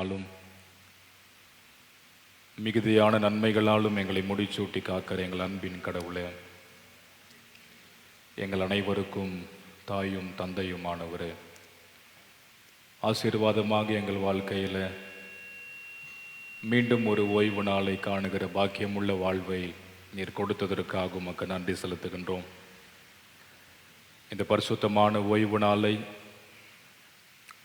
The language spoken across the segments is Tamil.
ஆலும் மிகுதியான நன்மைகளாலும் எங்களை முடிச்சூட்டி காக்கிற எங்கள் அன்பின் கடவுளே, எங்கள் அனைவருக்கும் தாயும் தந்தையுமானவரே, ஆசீர்வாதமாக எங்கள் வாழ்க்கையில் மீண்டும் ஒரு ஓய்வு நாளை காணுகிற பாக்கியமுள்ள வாழ்வை நீர் கொடுத்ததற்காக உமக்கு நன்றி செலுத்துகின்றோம். இந்த பரிசுத்தமான ஓய்வு நாளை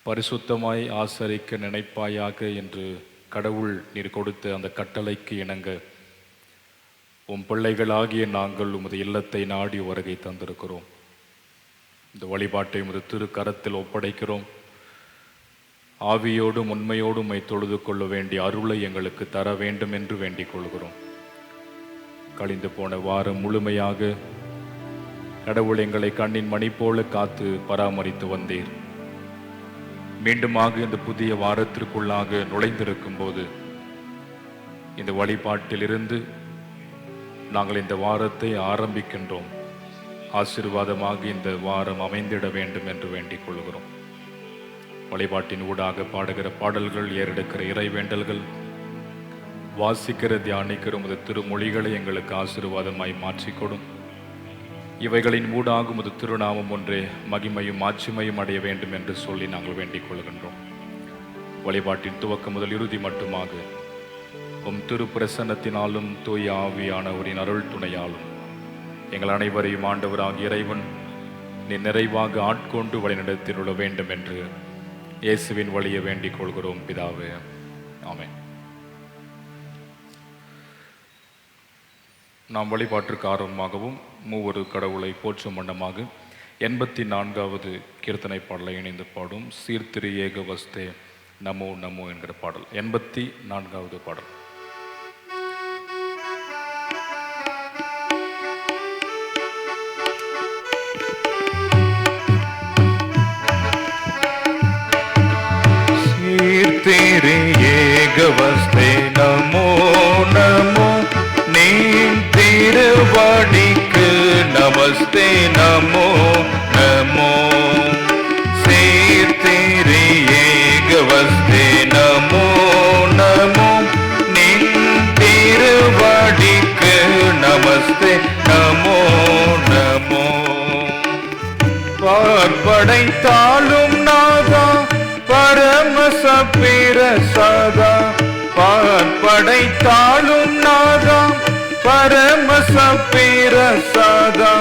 பரிசுத்தமாய் ஆசரிக்க நினைப்பாயாக என்று கடவுள் நீர் கொடுத்த அந்த கட்டளைக்கு இணங்க உம் பிள்ளைகளாகிய நாங்கள் உமது இல்லத்தை நாடி வருகை தந்திருக்கிறோம். இந்த வழிபாட்டை உமது திருக்கரத்தில் ஒப்படைக்கிறோம். ஆவியோடும் உண்மையோடும் உம்மை தொழுது கொள்ள வேண்டிய அருளை எங்களுக்கு தர வேண்டும் என்று வேண்டிக் கொள்கிறோம். கழிந்து போன வாரம் முழுமையாக கடவுள் எங்களை கண்ணின் மணி போல காத்து பராமரித்து வந்தீர். மீண்டுமாக இந்த புதிய வாரத்திற்குள்ளாக நுழைந்திருக்கும் போது இந்த வழிபாட்டிலிருந்து நாங்கள் இந்த வாரத்தை ஆரம்பிக்கின்றோம். ஆசீர்வாதமாக இந்த வாரம் அமைந்திட வேண்டும் என்று வேண்டிக் கொள்கிறோம். வழிபாட்டின் ஊடாக பாடுகிற பாடல்கள், ஏறெடுக்கிற இறைவேண்டல்கள், வாசிக்கிற தியானிக்கிற உமது திருமொழிகளை எங்களுக்கு ஆசீர்வாதமாய் மாற்றிக்கொடும். இவைகளின் ஊடாக உமது திருநாமம் ஒன்றே மகிமையும் ஆட்சிமையும் அடைய வேண்டும் என்று சொல்லி நாங்கள் வேண்டிக் கொள்கின்றோம். வழிபாட்டின் துவக்கம் முதல் இறுதி மட்டுமாக உம் திரு பிரசன்னத்தினாலும் தூய ஆவியானவரின் அருள் துணையாலும் எங்கள் அனைவரையும் ஆண்டவராகிய இறைவன் நீ நிறைவாக ஆட்கொண்டு வழிநடத்தியுள்ள வேண்டும் என்று இயேசுவின் வழியை வேண்டிக் கொள்கிறோம் பிதாவே, ஆமென். நாம் வழிபாட்டிற்கு ஆர்வமாகவும் மூவொரு கடவுளை போற்றும் வண்ணமாக 84வது கீர்த்தனை பாடலை இணைந்து பாடும் சீர்திரு ஏகவஸ்தே நமோ நமோ என்கிற பாடல். 84வது பாடல். சீர்திரு ஏகவஸ்தே நமோ நமோ, நீ திருவடிக்கு நமஸ்தே நமோ நமோ. சீர்திரு ஏகவஸ்தே நமோ நமோ, நின் திருவடிக்கு நமஸ்தே நமோ நமோ. பார்ப்படைத்தாலும் நாதா பரமசபீர சதா, பார்ப்படைத்தாலும் நாதா பரமசபீர சதா,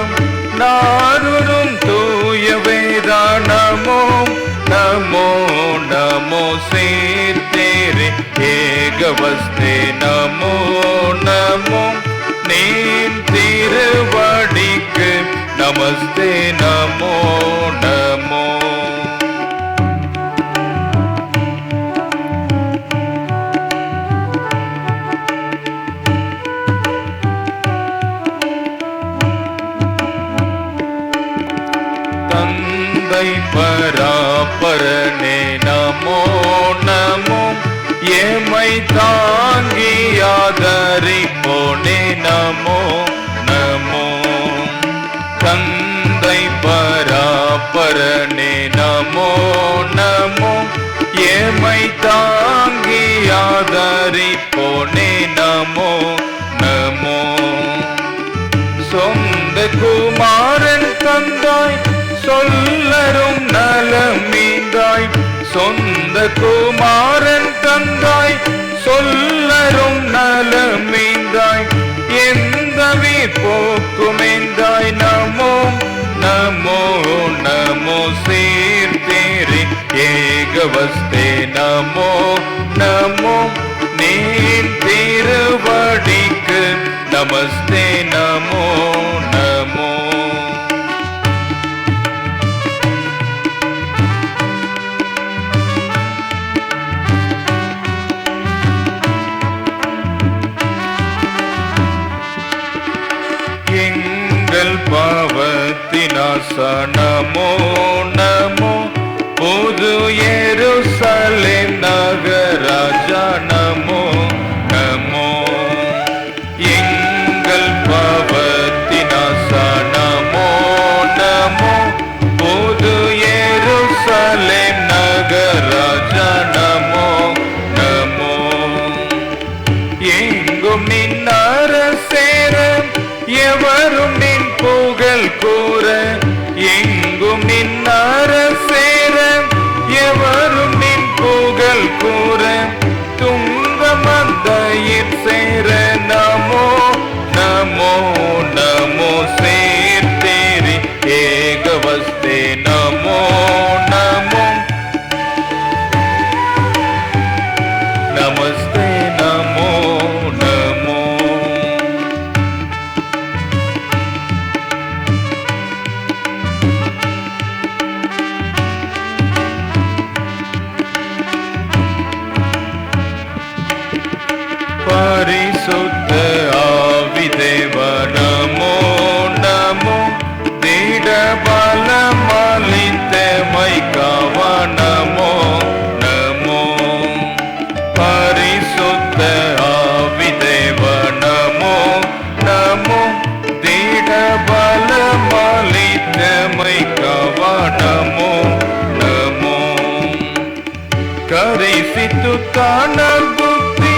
நாருரும் தூய வேதா நமோ நமோ நமோ. சீர்திரு ஏகவஸ்தே நமோ நமோ, நீ திருவடிக்கு நமஸ்தே நமோ நமோ. பராபரனே நமோ நமோ, ஏமை தாங்கி ஆதரிப்போனே நமோ நமோ. தந்தை பராபரனே நமோ நமோ, ஏமை தாங்கி ஆதரிப்போனே நமோ நமோ. சொந்த குமாரன் தந்தாய் சொல்லரும் நலமீந்தாய், சொந்த குமாரன் தந்தாய் சொல்லரும் நலமீந்தாய், எந்த வீர் போக்குமேந்தாய் நமோ நமோ நமோ. சீர்திரு ஏகவஸ்தே நமோ நமோ, நீ திருவடிக்கு நமஸ்தே நமோ நமோ. எங்கள் பாவத்தினாச நமோ நமோ, புது எருசலேம் நகராஜா நமோ நமோ. எங்கள் பாவத்தினாச நமோ நமோ, புது எருசலேம் நகராஜா நமோ கூற துங்க மந்தையில் சேர நமோ நமோ நமோ சேர்த்தேரி ஏகவஸ்தே நமோ நமோ நமஸ்தே நமோ நமோ பரிசுத்த ஆவிதேவ நமோ நமோ திட பலமளித்த மைக்காவ நமோ நமோ பரிசுத்த ஆவிதேவ நமோ நமோ திட பலமளித்த மைக்காவ நமோ நமோ கரிசித்து தான புத்தி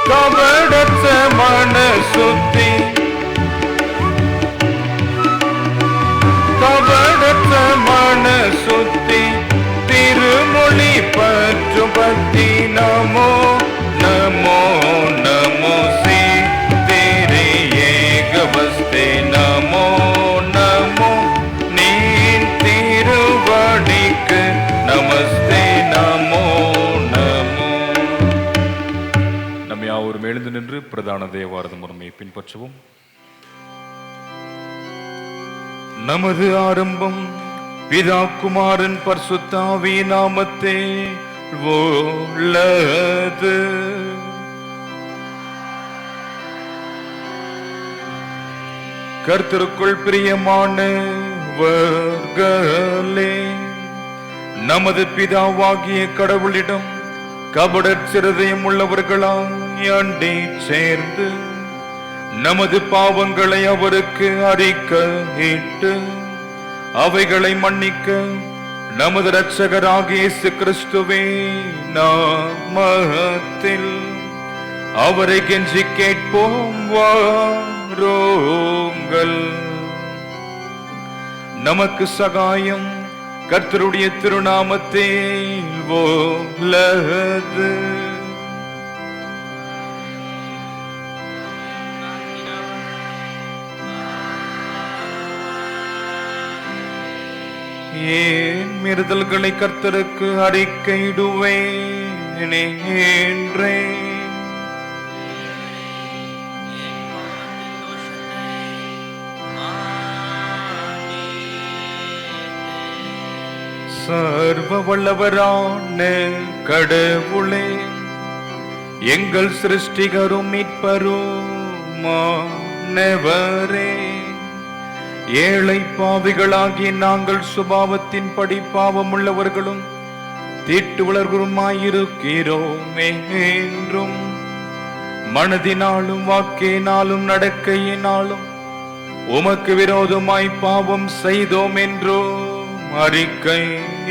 கபடற்ற மனசுத்தி கபடற்ற மனசுத்தி திருமொழி பற்று பத்தி நமோ நமோ நமோ சீ தேரே ஏகவஸ்தே நமோ நமோ நீ திருவடிக்கு நமஸ்தே நமோ நமோ. நம்ம யாவரும் எழுந்து நின்று பிரதான தேவாரத முறைமையை பின்பற்றுவோம். நமது ஆரம்பம் பிதா குமாரன் பரிசுத்தாவி நாமத்தே உள்ளது. கர்த்தருக்குள் பிரியமானவர்களே, நமது பிதாவாகிய கடவுளிடம் கபடச்சிரதயம் உள்ளவர்களாய் அண்டை சேர்ந்து நமது பாவங்களை அவருக்கு அறிக்கையிட்டு அவைகளை மன்னிக்க நமது இரட்சகராகிய இயேசு கிறிஸ்துவே நாமத்தில் அவரை கெஞ்சி கேட்போம் வாருங்கள். நமக்கு சகாயம் கர்த்தருடைய திருநாமத்தில் உள்ளது. ஏன் மீறுதல்களை கர்த்தருக்கு அறிக்கையிடுவேன் என்றே சர்வ வல்லவரான கடவுளே, எங்கள் சிருஷ்டிகரும் மீட்பருமானவரே, ஏழை பாவிகளாகிய நாங்கள் சுபாவத்தின்படி பாவமுள்ளவர்களும் தீட்டுவளர்களுமாயிருக்கிறோமே என்றும் மனதினாலும் வாக்கினாலும் நடக்கையினாலும் உமக்கு விரோதமாய் பாவம் செய்தோம் என்றோ அறிக்கை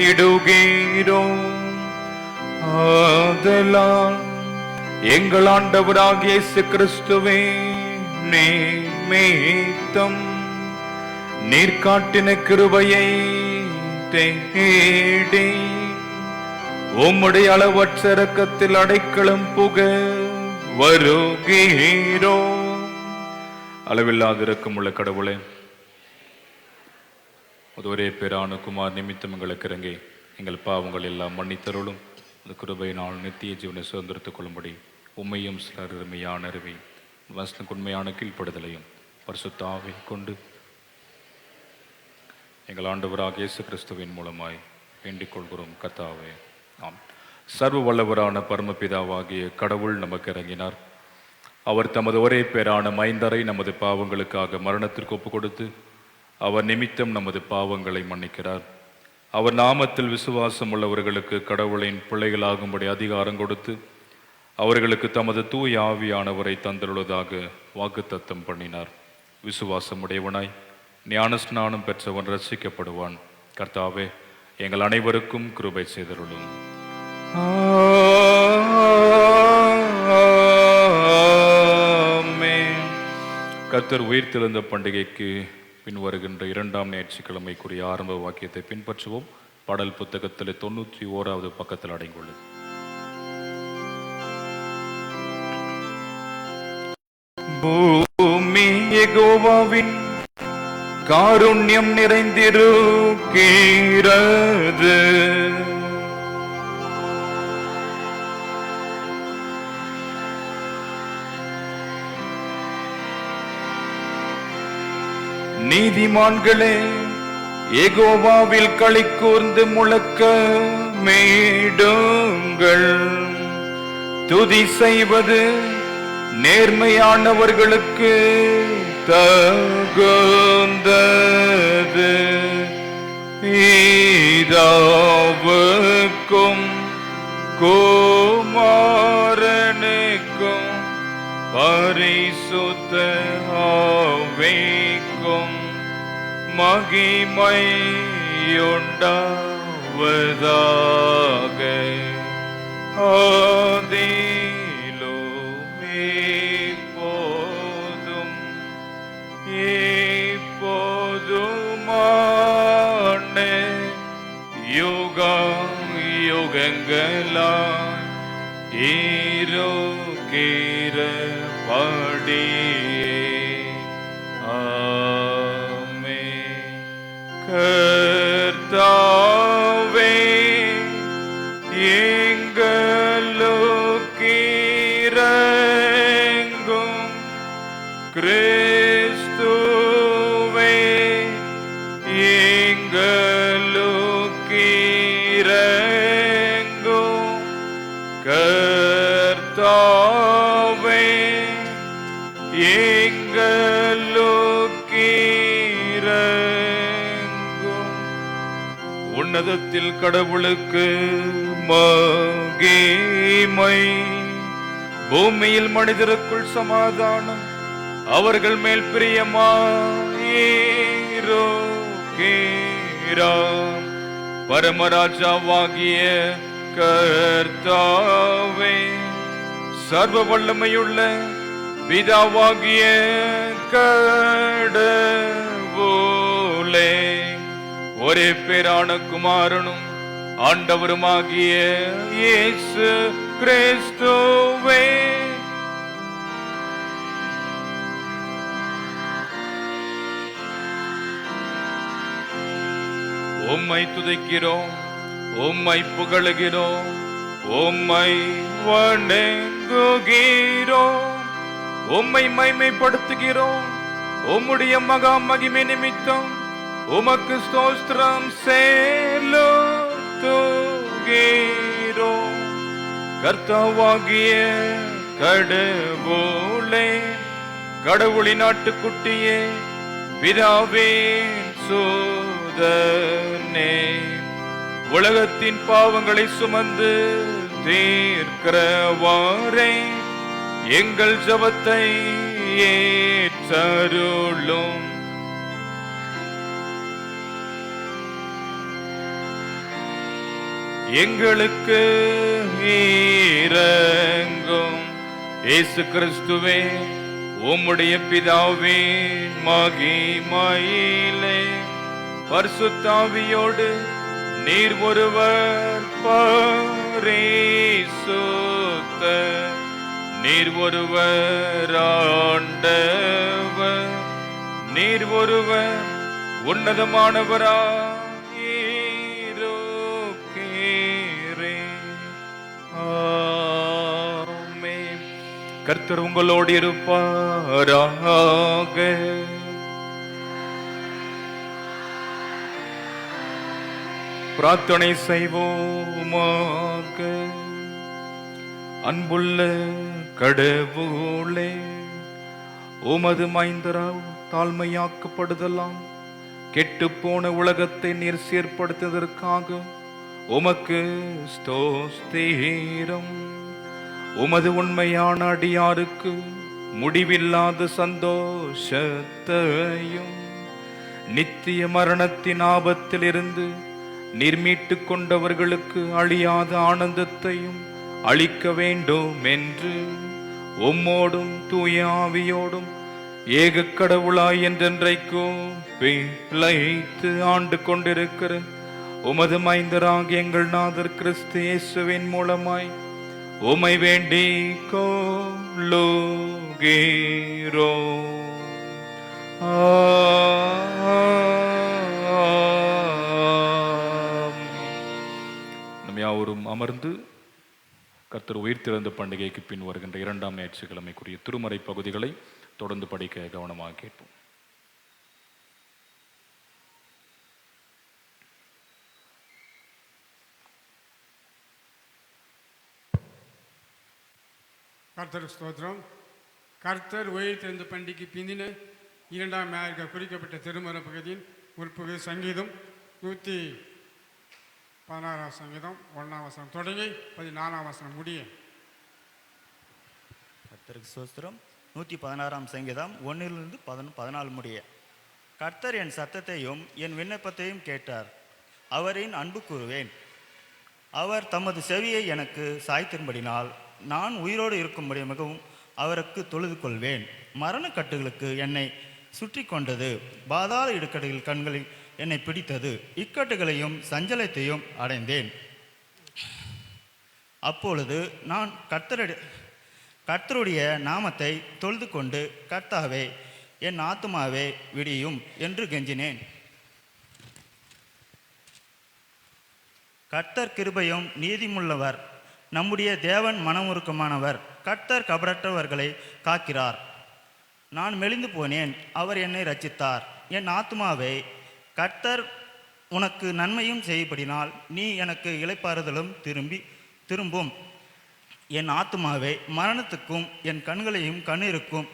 இடுகிறோம். ஆதலால் எங்கள் ஆண்டவராகிய இயேசு கிறிஸ்துவே நிமித்தம் நீர் காட்டின கிருபையை தேடி உம்முடைய அளவற்ற இரக்கத்தில் அடைக்கலம் புக வருகிறோம். அளவில்லாத இரக்கமுள்ள கடவுளே, ஒரே பேரான குமார் நிமித்தம் எங்களுக்கு இறங்கி எங்கள் பாவங்கள் எல்லாம் மன்னித்தருளும். அந்த கிருபையினால் நித்திய ஜீவனை சுதந்திரத்துக் கொள்ளும்படி உண்மையும் சிலர் அருமையான அறிவை வசனுக்கு உண்மையான கீழ்ப்படுதலையும் பரிசுத்த ஆவியை கொண்டு எங்கள் ஆண்டவராக இயேசு கிறிஸ்துவின் மூலமாய் வேண்டிக் கொள்கிறோம். கர்த்தாவே, ஆம். சர்வ வல்லவரான பரமபிதாவாகிய கடவுள் நமக்கு இறங்கினார். அவர் தமது ஒரே பேரான மைந்தரை நமது பாவங்களுக்காக மரணத்திற்கு ஒப்பு கொடுத்து அவர் நிமித்தம் நமது பாவங்களை மன்னிக்கிறார். அவர் நாமத்தில் விசுவாசம் உள்ளவர்களுக்கு கடவுளின் பிள்ளைகளாகும்படி அதிகாரம் கொடுத்து அவர்களுக்கு தமது தூய ஆவியானவரை தந்துள்ளதாக வாக்குத்தத்தம் பண்ணினார். விசுவாசம் உடையவனாய் ஞானஸ்நானம் பெற்றவன் ரட்சிக்கப்படுவான். கர்த்தாவே, எங்கள் அனைவருக்கும் கிருபை செய்தருளும். கர்த்தர் உயிர்த்தெழுந்த பண்டிகைக்கு பின் வருகின்ற 2ஆம் ஞாயிற்றுக்கிழமைக்குரிய ஆரம்ப வாக்கியத்தை பின்பற்றுவோம். பாடல் புத்தகத்தில் 91வது பக்கத்தில் அடங்கியுள்ளது. பூமி யெகோவாவின் காருண்யம் நிறைந்திருக்கிறது. நீதிமான்களே, யெகோவாவில் களி கூர்ந்து முழக்க மேடுங்கள். துதி செய்வது நேர்மையானவர்களுக்கு தகுந்தது. ஈராவுக்கும் குமாரனுக்கும் பரிசுத்த ஆவிக்கும் மகிமையுண்டாவதாக. ஆதியிலும் இப்போதும் எப்போதுமான யுகங்களாய் இருக்கிறபடியே. ஆமென். கர்த்தாவே, எங்களுக்கிரங்கும். கிறிஸ்துவே, எங்களுக்கிரங்கும். கர்த்தாவே, எங்களுக்கிரங்கும். உன்னதத்தில் கடவுளுக்கு மகிமை, பூமியில் மனிதருக்குள் சமாதானம், அவர்கள் மேல் பிரியமாயிருக்கிறார். பரமராஜாவாகிய கர்த்தாவே, சர்வ வல்லமையுள்ள பிதாவாகிய கடவுளே, ஒரே பேரான குமாரனும் ஆண்டவருமாகிய இயேசு கிறிஸ்துவே, உம்மை துதிக்கிறோம், உம்மை புகழுகிறோம், உம்மை வணங்குகிறோம், உம்மை மைமைப்படுத்துகிறோம். உம்முடைய மகா மகிமை நிமித்தம் உமக்கு ஸ்தோத்திரம் செலுத்துகிறோம். கர்த்தாவாகிய கடவுளே, கடவுளின் ஆட்டுக்குட்டியே, பிதாவின் சூதனே, உலகத்தின் பாவங்களை சுமந்து தீர்க்கிறவாறே, எங்கள் ஜெபத்தை ஏற்றருளும். எங்களுக்கு இரங்கும். இயேசு கிறிஸ்துவே, உம்முடைய பிதாவின் மகிமையிலே பரிசுத்தாவியோடு நீர் ஒருவர் பரிசுத்த, நீர் ஒருவர் ஆண்டவர், நீர் ஒருவர் உன்னதமானவரா கர்த்தர் உங்களோடு இருப்பாராக. பிரார்த்தனை செய்வோமாக. அன்புள்ள கடவுளே, உமது மைந்தரால் தாழ்மையாக்கப்படுதலாம் கெட்டுப்போன உலகத்தை நீர் சீர்படுத்துவதற்காக உமக்கு ஸ்தோத்திரம். உமது உண்மையான அடியாருக்கு முடிவில்லாத சந்தோஷத்தையும் நித்திய மரணத்தின் ஆபத்தில் இருந்து நீர் மீட்டு கொண்டவர்களுக்கு அழியாத ஆனந்தத்தையும் அளிக்க வேண்டும் என்று உம்மோடும் தூய ஆவியோடும் ஏக கடவுளாய் என்றென்றைக்கும் பிழைத்து ஆண்டு கொண்டிருக்கிற உமது மைந்தராக எங்கள் நாதர் கிறிஸ்து இயேசுவின் மூலமாய் உமை வேண்டிக் கொள்ளுகிறோ. நம் யாவரும் அமர்ந்து கர்த்தர் உயிர்த்தெழுந்த பண்டிகைக்கு பின் வருகின்ற 2ஆம் ஞாயிற்றுக்கிழமைக்குரிய திருமறை பகுதிகளை தொடர்ந்து படிக்க கவனமாக கேட்போம். கர்த்தர் ஸ்தோத்திரம். கர்த்தர் உயிர்த்தெழுந்த பண்டிகைக்கு பிந்தின 2ஆம் ஞாயிறு குறிக்கப்பட்ட திருமறை பகுதியின் உட்பகுதி சங்கீதம் 116 சங்கீதம் 1ஆம் வசனம் தொடங்கி 14ஆம் வசனம் முடிய. கர்த்தருக்கு ஸ்தோத்திரம். 116ஆம் சங்கீதம் 1 14 முடிய. கர்த்தர் என் சத்தத்தையும் என் விண்ணப்பத்தையும் கேட்டார். அவரின் அன்பு கூறுவேன். அவர் தமது செவியை எனக்கு சாய்த்திரும்படினால் நான் உயிரோடு இருக்கும்படி மிகவும் அவருக்கு தொழுது கொள்வேன். மரணக்கட்டுகளுக்கு என்னை சுற்றி கொண்டது, பாதாள இடுக்கட்டுகள் கண்களில் என்னை பிடித்தது. இக்கட்டுகளையும் சஞ்சலத்தையும் அடைந்தேன். அப்பொழுது நான் கர்த்தருடைய நாமத்தை தொழுது கொண்டு, கர்த்தாவே என் ஆத்துமாவே விடியும் என்று கெஞ்சினேன். கர்த்தர் கிருபையும் நீதிமுள்ளவர், நம்முடைய தேவன் மனமுருக்கமானவர். கர்த்தர் கபடற்றவர்களை காக்கிறார். நான் மெலிந்து போனேன், அவர் என்னை இரட்சித்தார். என் ஆத்துமாவே, கர்த்தர் உனக்கு நன்மையும் செய்யப்படினால் நீ எனக்கு இளைப்பாறுதலும் திரும்பும். என் ஆத்துமாவே, மரணத்துக்கும் என் கண்களையும் கண்ணீருக்கும்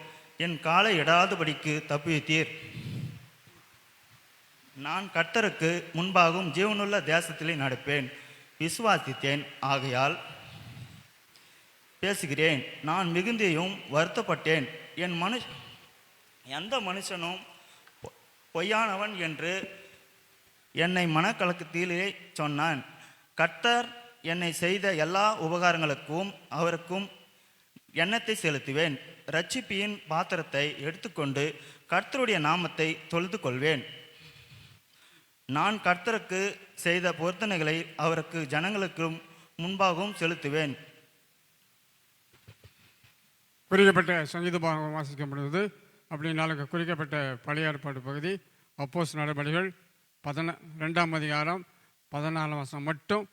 என் காலை இடாதபடிக்கு தப்புவித்தீர். நான் கர்த்தருக்கு முன்பாகவும் ஜீவனுள்ள தேசத்திலே நடப்பேன். விசுவாசித்தேன், ஆகையால் பேசுகிறேன். நான் மிகுந்தியும் வருத்தப்பட்டேன். எந்த மனுஷனும் பொய்யானவன் என்று என்னை மனக்கலக்கத்திலே சொன்னான். கர்த்தர் என்னை செய்த எல்லா உபகாரங்களுக்கும் அவருக்கும் எண்ணத்தை செலுத்துவேன். இரட்சிப்பின் பாத்திரத்தை எடுத்துக்கொண்டு கர்த்தருடைய நாமத்தை தொழுது கொள்வேன். நான் கர்த்தருக்கு செய்த பொருத்தனைகளை அவருக்கு ஜனங்களுக்கும் முன்பாகவும் செலுத்துவேன். குறிக்கப்பட்ட சங்கீத பாகம் வாசிக்கப்படுவது அப்படின்னாலும் குறிக்கப்பட்ட பழைய ஏற்பாடு பகுதி அப்போஸ்தலர் நடபடிகள் 2ஆம் அதிகாரம் 14ஆம் வசனம் மட்டும்,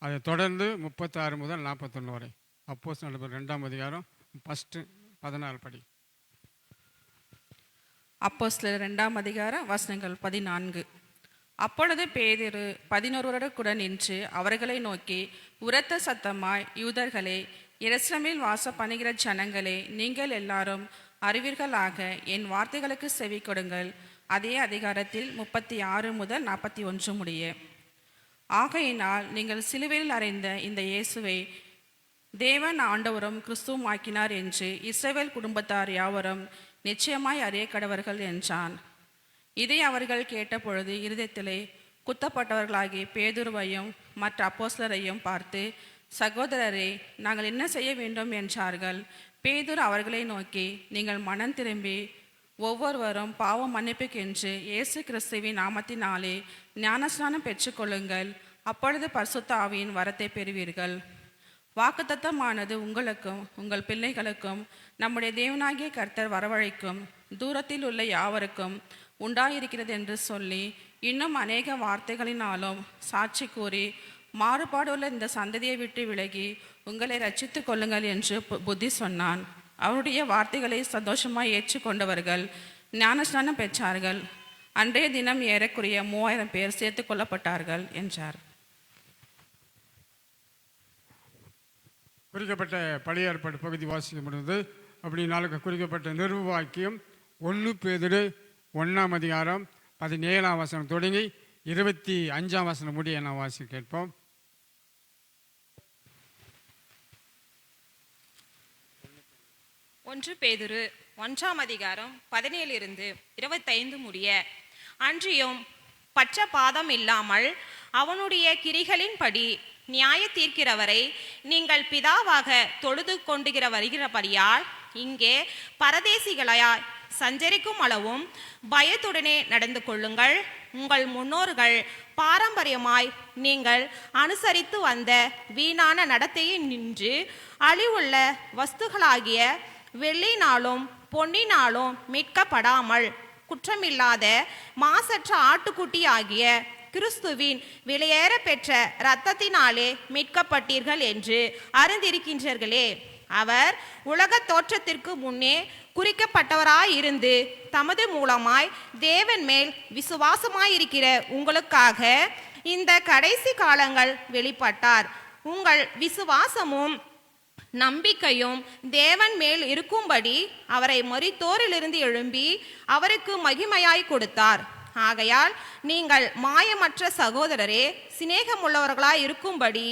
அதை தொடர்ந்து 36 முதல் 41 வரை. அப்போஸ்தலர் நடபடிகள் 2ஆம் அதிகாரம் 14 படி. அப்போஸ்தலர் 2ஆம் அதிகாரம் வசனங்கள் 14. அப்பொழுது பேதுரு 11 கூட நின்று அவர்களை நோக்கி உரத்த சத்தமாய், யூதர்களே, எருசலேமில் வாசம் பண்ணுகிற ஜனங்களே, நீங்கள் எல்லாரும் அறிவீர்களாக, என் வார்த்தைகளுக்கு செவி கொடுங்கள். அதே அதிகாரத்தில் 36 முதல் 41 முடிய. ஆகையினால் நீங்கள் சிலுவையில் அறைந்த இந்த இயேசுவை தேவன் ஆண்டவரும் கிறிஸ்துவும் ஆக்கினார் என்று இஸ்ரவேல் குடும்பத்தார் யாவரும் நிச்சயமாய் அறிய கடவர்கள் என்றான். இதை அவர்கள் கேட்டபொழுது இருதயத்திலே குத்தப்பட்டவர்களாகி பேதுருவையும் மற்ற அப்போஸ்தலரையும் பார்த்து, சகோதரரே, நாங்கள் என்ன செய்ய வேண்டும் என்றார்கள். பேதுரு அவர்களை நோக்கி, நீங்கள் மனம் திரும்பி ஒவ்வொருவரும் பாவம் மன்னிப்புக்கென்று இயேசு கிறிஸ்துவின் நாமத்தினாலே ஞானஸ்நானம் பெற்றுக்கொள்ளுங்கள். அப்பொழுது பரிசுத்த ஆவியின் வரத்தை பெறுவீர்கள். வாக்குத்தத்தமானது உங்களுக்கும் உங்கள் பிள்ளைகளுக்கும் நம்முடைய தேவனாகிய கர்த்தர் வரவழைக்கும் தூரத்தில் உள்ள யாவருக்கும் உண்டாயிருக்கிறது என்று சொல்லி, இன்னும் அநேக வார்த்தைகளினாலும் சாட்சி கூறி, மாறுபாடுள்ள இந்த சந்ததியை விட்டு விலகி உங்களை ரட்சித்து கொள்ளுங்கள் என்று புத்தி சொன்னான். அவருடைய வார்த்தைகளை சந்தோஷமாய் ஏற்றுக்கொண்டவர்கள் ஞானஸ்நானம் பெற்றார்கள். அன்றைய தினம் ஏறக்குறைய 3000 பேர் சேர்த்து கொள்ளப்பட்டார்கள் என்றார். குறிக்கப்பட்ட பழைய ஏற்பாடு பகுதி வாசிக்கப்படுவது அப்படின்னாலும் குறிக்கப்பட்ட நிர்வாக்கியம் 1 பேதுரு 1ஆம் அதிகாரம் 17ஆம் வசனம் தொடங்கி 25ஆம் வசனம் முடிய நான் வாசி கேட்போம். ஒன்று பேதுரு 1ஆம் அதிகாரம் 17 25 முடிய. அன்றியும் பட்சபாதம் இல்லாமல் அவனுடைய கிரிகளின்படி நியாய தீர்க்கிறவரை நீங்கள் பிதாவாக தொழுது கொண்டு வருகிறபடியால் இங்கே பரதேசிகளாய் சஞ்சரிக்கும் அளவும் பயத்துடனே நடந்து கொள்ளுங்கள். உங்கள் முன்னோர்கள் பாரம்பரியமாய் நீங்கள் அனுசரித்து வந்த வீணான நடத்தையை நின்று அழிவுள்ள வஸ்துகளாகிய வெள்ளினாலும் பொன்னினாலும் மீட்கப்படாமல் குற்றமில்லாத மாசற்ற ஆட்டுக்குட்டி ஆகிய கிறிஸ்துவின் விலையேற பெற்ற இரத்தத்தினாலே மீட்கப்பட்டீர்கள் என்று அறிந்திருக்கின்றீர்களே. அவர் உலக தோற்றத்திற்கு முன்னே குறிக்கப்பட்டவராயிருந்து தமது மூலமாய் தேவன் மேல் விசுவாசமாயிருக்கிற உங்களுக்காக இந்த கடைசி காலங்கள் வெளிப்பட்டார். உங்கள் விசுவாசமும் நம்பிக்கையும் தேவன் மேல் இருக்கும்படி அவரை மரித்தோரிலிருந்து எழும்பி அவருக்கு மகிமையாய் கொடுத்தார். ஆகையால் நீங்கள் மாயமற்ற சகோதரரே சிநேகமுள்ளவர்களாய் இருக்கும்படி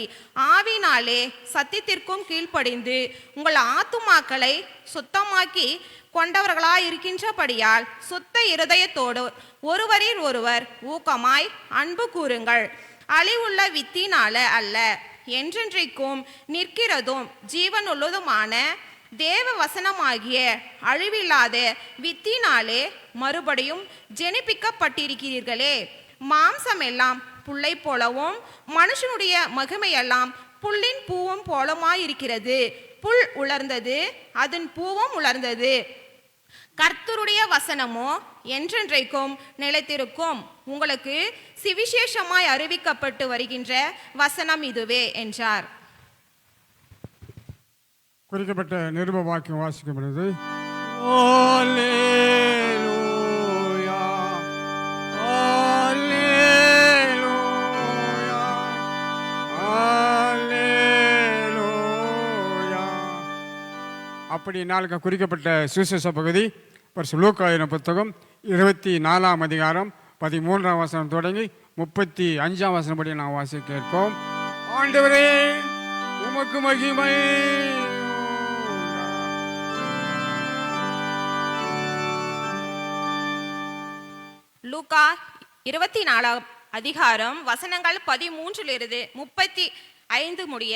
ஆவினாலே சத்தியத்திற்கும் கீழ்ப்படிந்து உங்கள் ஆத்துமாக்களை சுத்தமாக்கி கொண்டவர்களாய் இருக்கின்றபடியால் சுத்த இருதயத்தோடு ஒருவரில் ஒருவர் ஊக்கமாய் அன்பு கூறுங்கள். அழிவுள்ள வித்தினால அல்ல, என்றென்றைக்கும் நிற்கிறதும் ஜீவனுள்ளதுமான தேவ வசனமாகிய அழிவில்லாத வித்தினாலே மறுபடியும் ஜெனிப்பிக்கப்பட்டிருக்கிறீர்களே. மாம்சம் எல்லாம் புல்லை போலவும் மனுஷனுடைய மகிமையெல்லாம் புல்லின் பூவும் போலமாயிருக்கிறது. புல் உலர்ந்தது, அதன் பூவும் உலர்ந்தது. கர்த்தருடைய வசனமோ என்றென்றைக்கும் நிலைத்திருக்கும். உங்களுக்கு சுவிசேஷமாய் அறிவிக்கப்பட்டு வருகின்ற வசனம் இதுவே என்றார். குறிக்கப்பட்ட நிருப வாக்கியம் வாசிக்கப்படுது. அப்படி நாளுக்கு குறிக்கப்பட்ட சுவிசேஷ பகுதி லூக்கா புத்தகம் 24ஆம் அதிகாரம் 13ஆம் வசனம் தொடங்கி 35ஆம் வசனம் படி நாம் வாசிக்க கேட்போம். ஆண்டவரே உமக்கு மகிமை. லூக்கா 24ஆம் அதிகாரம் வசனங்கள் 13 35 முடிய.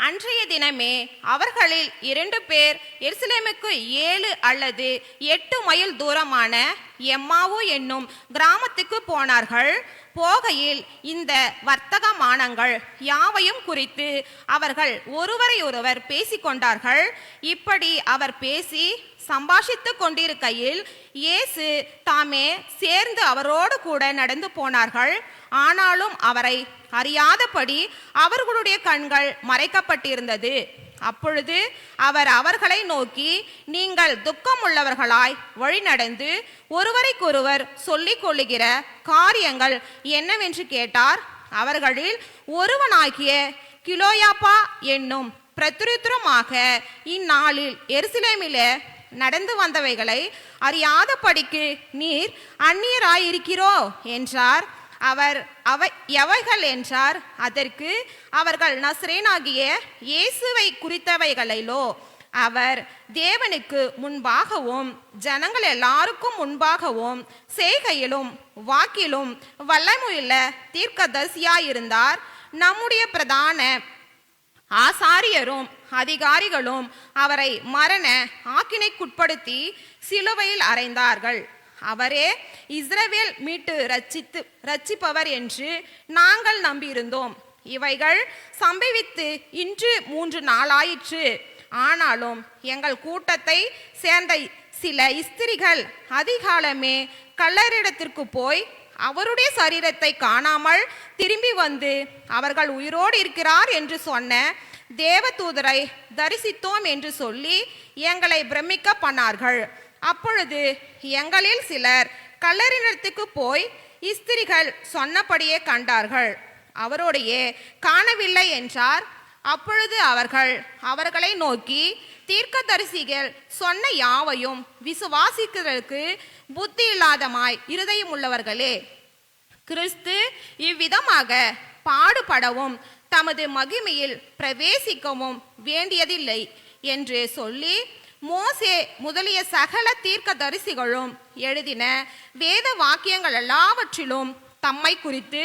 அன்றைய தினமே அவர்களில் 2 பேர் எருசலேமுக்கு 7 அல்லது 8 மைல் தூரமான எம்மாவு என்னும் கிராமத்துக்கு போனார்கள். போகையில் இந்த வர்த்தகமானங்கள் யாவையும் குறித்து அவர்கள் ஒருவரையொருவர் பேசிக்கொண்டார்கள். இப்படி அவர் பேசி சம்பாஷித்து கொண்டிருக்கையில் இயேசு தாமே சேர்ந்து அவரோடு கூட நடந்து போனார்கள். ஆனாலும் அவரை அறியாதபடி அவர்களுடைய கண்கள் மறைக்கப்பட்டிருந்தது. அப்பொழுது அவர் அவர்களை நோக்கி, நீங்கள் துக்கமுள்ளவர்களாய் வழி நடந்து ஒருவரைக்கொருவர் சொல்லிக் கொள்ளுகிற காரியங்கள் என்னவென்று கேட்டார். அவர்களில் ஒருவனாகிய கிலோயாப்பா என்னும் பிரத்யுத்தரமாக, இந்நாளில் எருசலேமிலே நடந்து வந்தவைகளை அறியாதபடிக்கு நீர் அந்நியராயிருக்கிறோ என்றார். அவர் எவைகள் என்றார். அதற்கு அவர்கள் நசரேனாகிய இயேசுவை குறித்தவைகளிலோ அவர் தேவனுக்கு முன்பாகவும் ஜனங்கள் எல்லாருக்கும் முன்பாகவும் செய்கையிலும் வாக்கிலும் வல்லமையுள்ள தீர்க்கதரிசியாயிருந்தார். நம்முடைய பிரதான ஆசாரியரும் அதிகாரிகளும் அவரை மரண ஆக்கினைக்குட்படுத்தி சிலுவையில் அறைந்தார்கள். அவரே இஸ்ரவேல் மீட்டு ரட்சிப்பவர் என்று நாங்கள் நம்பியிருந்தோம். இவைகள் சம்பவித்து இன்று 3 நாளாயிற்று. ஆனாலும் எங்கள் கூட்டத்தை சேர்ந்த சில ஸ்திரிகள் அதிகாலமே கல்லறிடத்திற்கு போய் அவருடைய சரீரத்தை காணாமல் திரும்பி வந்து அவர்கள் உயிரோடு இருக்கிறார் என்று சொன்ன தேவதூதரை தரிசித்தோம் என்று சொல்லி எங்களை பிரமிக்க பண்ணார்கள். அப்பொழுது எங்களில் சிலர் கல்லறிடத்துக்கு போய் ஸ்திரிகள் சொன்னபடியே கண்டார்கள், அவரோடையே காணவில்லை என்றார். அப்பொழுது அவர்களை நோக்கி, தீர்க்கதரிசிகள் சொன்ன யாவையும் விசுவாசிக்கிறதுக்கு புத்தி இல்லாதமாய் இருதயம் உள்ளவர்களே, கிறிஸ்து இவ்விதமாக பாடுபடவும் தமது மகிமையில் பிரவேசிக்கவும் வேண்டியதில்லை என்று சொல்லி, மோசே முதலிய சகல தீர்க்கதரிசிகளும் எழுதின வேத வாக்கியங்கள் எல்லாவற்றிலும் தம்மை குறித்து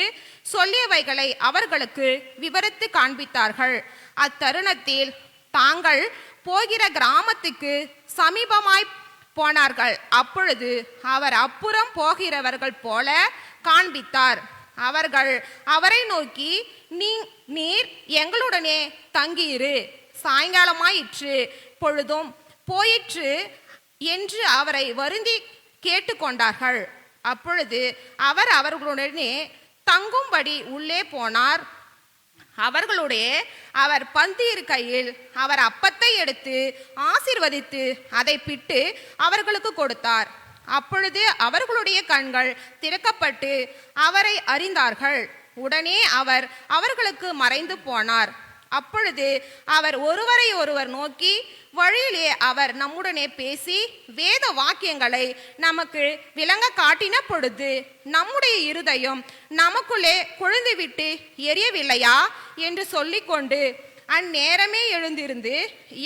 சொல்லியவைகளை அவர்களுக்கு விவரித்து காண்பித்தார்கள். அத்தருணத்தில் தாங்கள் போகிற கிராமத்துக்கு சமீபமாய் போனார்கள். அப்பொழுது அவர் அப்புறம் போகிறவர்கள் போல காண்பித்தார். அவர்கள் அவரை நோக்கி, நீர் எங்களுடனே தங்கியிரு, சாயங்காலமாயிற்று, பொழுதும் போயிற்று என்று அவரை வருந்தி கேட்டுக்கொண்டார்கள். அப்பொழுது அவர் அவர்களுடனே தங்கும்படி உள்ளே போனார். அவர் பந்தி இருக்கையில் அவர் அப்பத்தை எடுத்து ஆசீர்வதித்து அதை பிட்டு அவர்களுக்கு கொடுத்தார். அப்பொழுது அவர்களுடைய கண்கள் திறக்கப்பட்டு அவரை அறிந்தார்கள். உடனே அவர் அவர்களுக்கு மறைந்து போனார். அப்பொழுது அவர் ஒருவரை ஒருவர் நோக்கி, வழியிலே அவர் நம்முடனே பேசி வேத வாக்கியங்களை நமக்கு விளங்க காட்டின பொழுது நம்முடைய இருதயம் நமக்குள்ளே கொழுந்துவிட்டு எரியவில்லையா என்று சொல்லிக்கொண்டு அந்நேரமே எழுந்திருந்து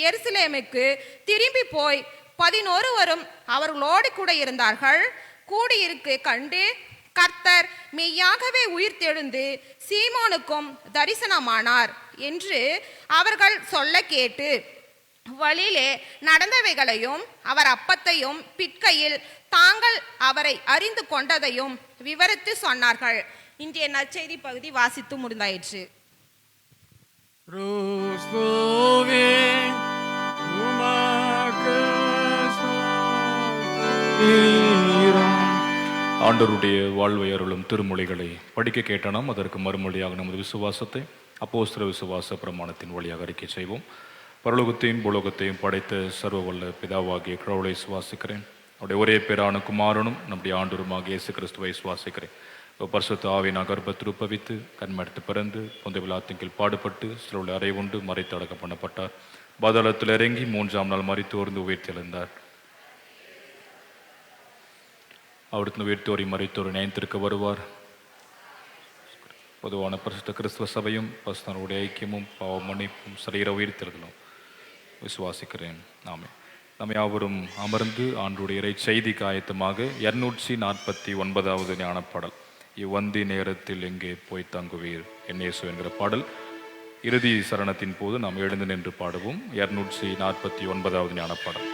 எருசலேமுக்கு திரும்பி போய் 11 அவர்களோடு கூட இருந்தார்கள். கூடியிருக்க கண்டு, கர்த்தர் மெய்யாகவே உயிர்த்தெழுந்து சீமோனுக்கும் தரிசனமானார் என்று அவர்கள் சொல்ல கேட்டு, வழியிலே நடந்தவைகளையும் அவர் அப்பத்தையும் பிற்கையில் தாங்கள் அவரை அறிந்து கொண்டதையும் விவரித்து சொன்னார்கள். இன்றைய நற்செய்தி பகுதி வாசித்து முடிந்தாயிற்று. ஆண்டவருடைய வாழ்வை அருளும் திருமொழிகளை படிக்க கேட்ட நாம் அதற்கு மறுமொழியாக நமது விசுவாசத்தை அப்போஸ்தல விசுவாச பிரமாணத்தின் வழியாக அறிக்கை செய்வோம். பரலோகத்தையும் பூலோகத்தையும் படைத்த சர்வ வல்ல பிதாவாகிய கடவுளை சுவாசிக்கிறேன். அவருடைய ஒரே பேரான குமாரனும் நம்முடைய ஆண்டவருமாகிய இயேசு கிறிஸ்துவை சுவாசிக்கிறேன். பரிசுத்த ஆவியினால் கர்ப்பத்தில் உற்பவித்து கண்மடுத்து பிறந்து பொந்தை விழாத்தின் பாடுபட்டு சிலுவையில் அறை உண்டு மறைத்து அடக்கம் பண்ணப்பட்டார். பாதாளத்தில் இறங்கி 3ஆம் நாள் மரித்தோர்ந்து உயிர்த்தெழுந்தார். அவருக்கு உயிர்த்தோரி மரித்தோர் நியாயத்திற்கு வருவார். பொதுவான பரிசுத்த கிறிஸ்துவ சபையும் பரிசுத்தருடைய ஐக்கியமும் பாவ மன்னிப்பும் சரீர உயிர்த்தெழுதலும் விசுவாசிக்கிறேன். நாம் யாவரும் அமர்ந்து ஆண்டுடைய இறை செய்திக்கு ஆயத்தமாக 249வது ஞானப்பாடல், இவ்வந்தி நேரத்தில் எங்கே போய் தங்குவீர் என் இயேசு என்கிற பாடல் இறுதி சரணத்தின் போது நாம் எழுந்து நின்று பாடுவோம். 249வது ஞானப்பாடல்.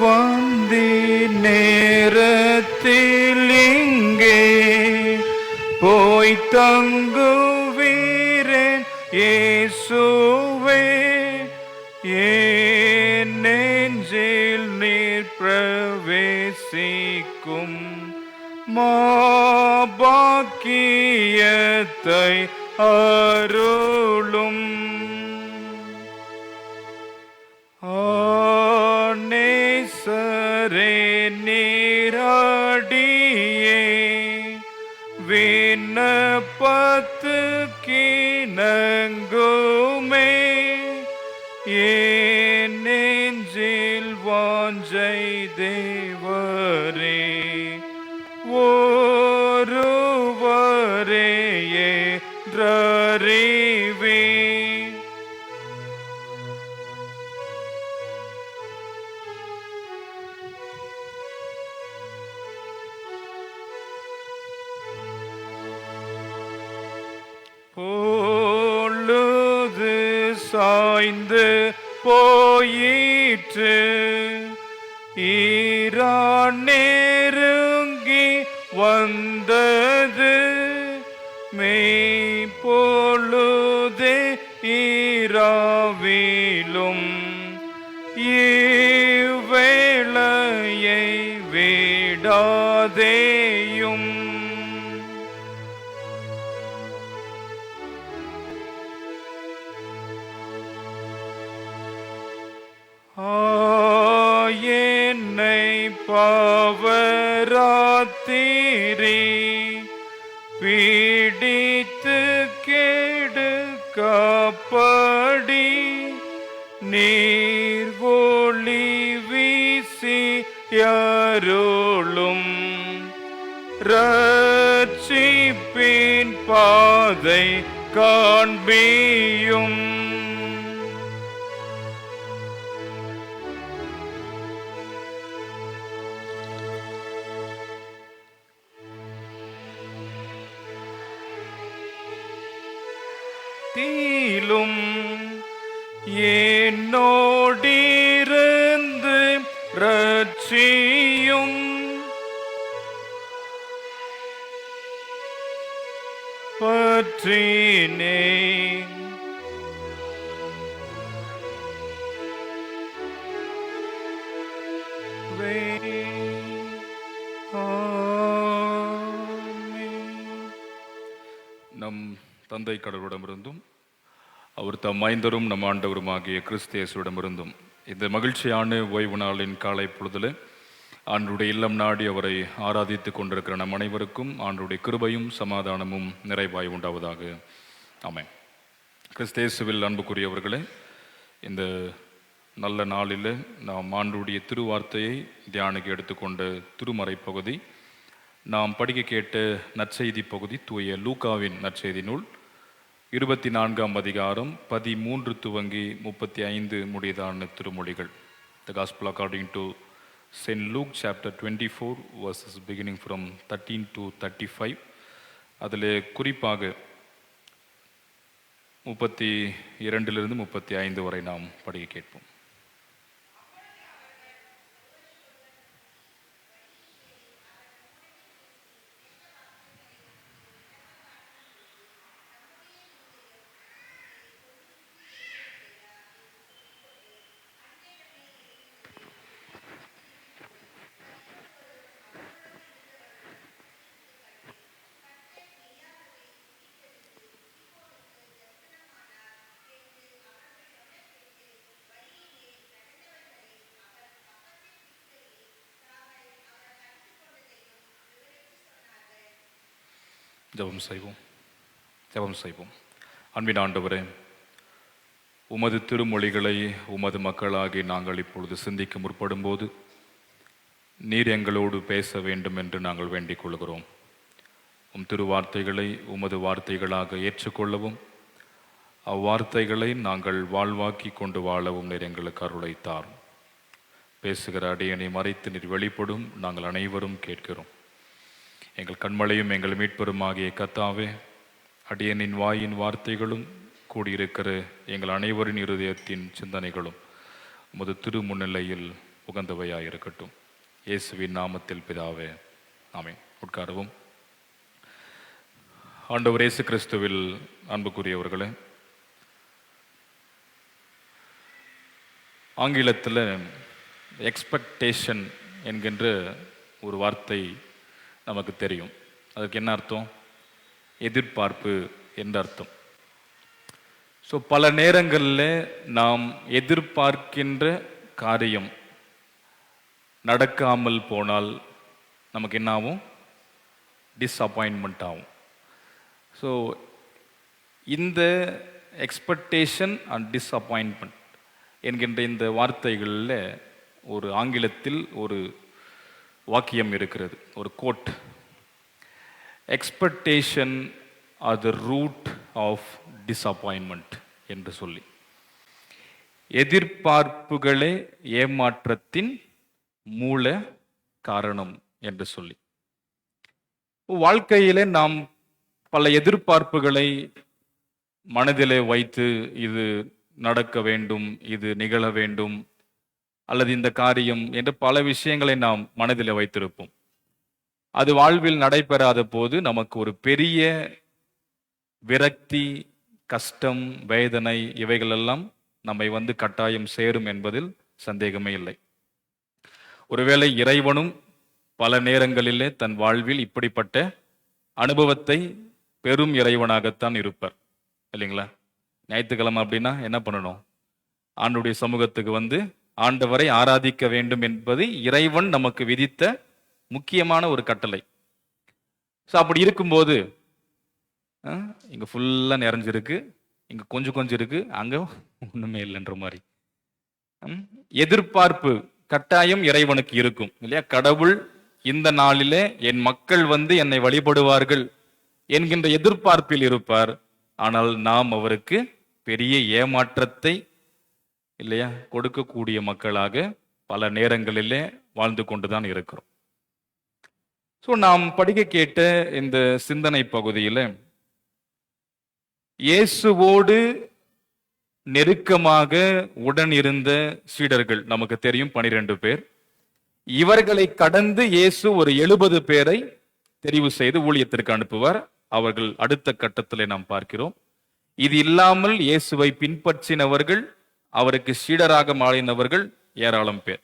வந்தி நேரத்தில் இங்கே போய் தங்குவீரேன் இயேசுவே, என் நெஞ்சில் நீர் பிரவேசிக்கும் மாபாக்கியத்தை அருளும். நேசரே நீராடியே விண்ணப்பத்து கிணங்குமே, என் நெஞ்சில் வாஞ்சை தேவரே ஒருவரே என்றறிவே. பொழுது சாய்ந்து போயிற்று, ஈரான் நெருங்கி வந்தது, மெய்ப்பொழுதே ஈராவிலும் இவ்வேளையை விடாதேயும். என்னை பாவராத்திரி பீடித்து கெடுக்கப்படி நீர் ஒளி வீசி அருளும். இரட்சகரே ரட்சிப்பின் பாதை காண்பியும். தீலும் என்னோடிருந்து ரட்சியும். பற்றினேன் நம் தந்தை கடவுளிடமிருந்தும் அவர் தம் மைந்தரும் நம் ஆண்டவருமாகிய கிறிஸ்து இயேசுவிடமிருந்தும் இந்த மகிழ்ச்சியான ஓய்வு நாளின் காலை பொழுதில் ஆண்டுடைய இல்லம் நாடி அவரை ஆராதித்துக் கொண்டிருக்கிற நம் அனைவருக்கும் ஆண்டுடைய கிருபையும் சமாதானமும் நிறைவாய் உண்டாவதாக. ஆமென். கிறிஸ்து இயேசுவில் அன்புக்குரியவர்களே, இந்த நல்ல நாளில் நாம் ஆண்டுடைய திருவார்த்தையை தியானிக்க எடுத்துக்கொண்ட திருமறை பகுதி, நாம் படிக்க கேட்ட நற்செய்தி பகுதி தூய லூக்காவின் நற்செய்தி நூல் 24ஆம் அதிகாரம் 13 துவங்கி 35 முடியதான திருமொழிகள். The Gospel according to St. Luke chapter 24 verses beginning from 13 to 35. அதில் குறிப்பாக 32 35 வரை நாம் படிக்க கேட்போம். ஜெபம் செய்வோம். அன்பின் ஆண்டவரே, உமது திருமொழிகளை உமது மக்களாகி நாங்கள் இப்பொழுது சிந்திக்க முற்படும்போது நீர் எங்களோடு பேச வேண்டும் என்று நாங்கள் வேண்டிக் கொள்கிறோம். உம் திருவார்த்தைகளை உமது வார்த்தைகளாக ஏற்றுக்கொள்ளவும் அவ்வார்த்தைகளை நாங்கள் வாழ்வாக்கி கொண்டு வாழவும் நீர் எங்களுக்கு அருளைத்தார். பேசுகிற அடியனை மறைத்து நீர் வெளிப்படும், நாங்கள் அனைவரும் கேட்கிறோம். எங்கள் கண்மலையும் எங்கள் மீட்பெருமாகிய கர்த்தாவே, அடியனின் வாயின் வார்த்தைகளும் கூடியிருக்கிற எங்கள் அனைவரின் இருதயத்தின் சிந்தனைகளும் உமது திரு முன்னிலையில் உகந்தவையாயிருக்கட்டும். இயேசுவின் நாமத்தில் பிதாவே, ஆமென். உட்காரவும். ஆண்டவர் இயேசு கிறிஸ்துவில் அன்புக்குரியவர்களே, ஆங்கிலத்தில் எக்ஸ்பெக்டேஷன் என்கின்ற ஒரு வார்த்தை நமக்கு தெரியும். அதுக்கு என்ன அர்த்தம்? எதிர்பார்ப்பு என்ற அர்த்தம். ஸோ பல நேரங்களில் நாம் எதிர்பார்க்கின்ற காரியம் நடக்காமல் போனால் நமக்கு என்ன ஆகும்? டிஸ்அப்பாயின்மெண்ட் ஆகும். ஸோ இந்த எக்ஸ்பெக்டேஷன் அண்ட் டிஸ்அப்பாயின்மெண்ட் என்கின்ற இந்த வார்த்தைகளில் ஒரு ஆங்கிலத்தில் ஒரு வாக்கியம் இருக்கிறது, ஒரு quote. Expectation are the root of disappointment என்று சொல்லி, எதிர்பார்ப்புகளே ஏமாற்றத்தின் மூல காரணம் என்று சொல்லி, வாழ்க்கையிலே நாம் பல எதிர்பார்ப்புகளை மனதிலே வைத்து இது நடக்க வேண்டும், இது நிகழ வேண்டும், அல்லது இந்த காரியம் என்று பல விஷயங்களை நாம் மனதில் வைத்திருப்போம். அது வாழ்வில் நடைபெறாத போது நமக்கு ஒரு பெரிய விரக்தி, கஷ்டம், வேதனை இவைகளெல்லாம் நம்மை வந்து கட்டாயம் சேரும் என்பதில் சந்தேகமே இல்லை. ஒருவேளை இறைவனும் பல நேரங்களிலே தன் வாழ்வில் இப்படிப்பட்ட அனுபவத்தை பெரும் இறைவனாகத்தான் இருப்பார், இல்லைங்களா? ஞாயிற்றுக்கிழமை அப்படின்னா என்ன பண்ணணும்? ஆண்டுடைய சமூகத்துக்கு வந்து ஆண்டவரை ஆராதிக்க வேண்டும் என்பது இறைவன் நமக்கு விதித்த முக்கியமான ஒரு கட்டளை. ஸோ அப்படி இருக்கும்போது இங்க ஃபுல்லா நிறைஞ்சிருக்கு, இங்க கொஞ்சம் கொஞ்சம் இருக்கு, அங்க ஒண்ணுமே இல்லைன்ற மாதிரி எதிர்பார்ப்பு கட்டாயம் இறைவனுக்கு இருக்கும், இல்லையா? கடவுள் இந்த நாளிலே என் மக்கள் வந்து என்னை வழிபடுவார்கள் என்கின்ற எதிர்பார்ப்பில் இருப்பார். ஆனால் நாம் அவருக்கு பெரிய ஏமாற்றத்தை இல்லையா கொடுக்கக்கூடிய மக்களாக பல நேரங்களிலே வாழ்ந்து கொண்டுதான் இருக்கிறோம். ஸோ நாம் படிக்க கேட்ட இந்த சிந்தனை பகுதியில் இயேசுவோடு நெருக்கமாக உடன் இருந்த சீடர்கள் நமக்கு தெரியும் 12 பேர். இவர்களை கடந்து இயேசு ஒரு 70 பேரை தெரிவு செய்து ஊழியத்திற்கு அனுப்புவார். அவர்கள் அடுத்த கட்டத்திலே நாம் பார்க்கிறோம். இது இல்லாமல் இயேசுவை பின்பற்றினவர்கள், அவருக்கு சீடராக மாறினவர்கள் ஏராளம் பேர்.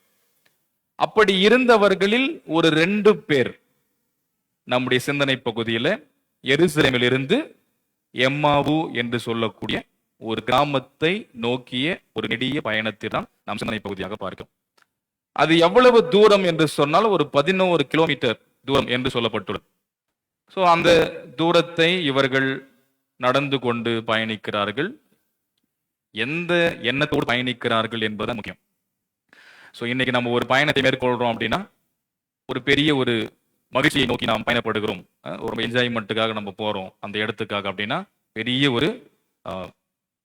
அப்படி இருந்தவர்களில் ஒரு 2 பேர் நம்முடைய சிந்தனை பகுதியில் எருசலேமில் இருந்து எம்மாவு என்று சொல்லக்கூடிய ஒரு கிராமத்தை நோக்கிய ஒரு நெடிய பயணத்தை தான் நாம் சிந்தனை பகுதியாக பார்க்கிறோம். அது எவ்வளவு தூரம் என்று சொன்னால் ஒரு 11 கிலோமீட்டர் தூரம் என்று சொல்லப்பட்டுள்ளது. ஸோ அந்த தூரத்தை இவர்கள் நடந்து கொண்டு பயணிக்கிறார்கள். எந்த எண்ணத்தோடு பயணிக்கிறார்கள் என்பது முக்கியம். ஸோ இன்னைக்கு நம்ம ஒரு பயணத்தை மேற்கொள்றோம் அப்படின்னா ஒரு பெரிய ஒரு மகிழ்ச்சியை நோக்கி நாம் பயணப்படுகிறோம், ஒரு என்ஜாய்மெண்ட்டுக்காக நம்ம போறோம் அந்த இடத்துக்காக அப்படின்னா பெரிய ஒரு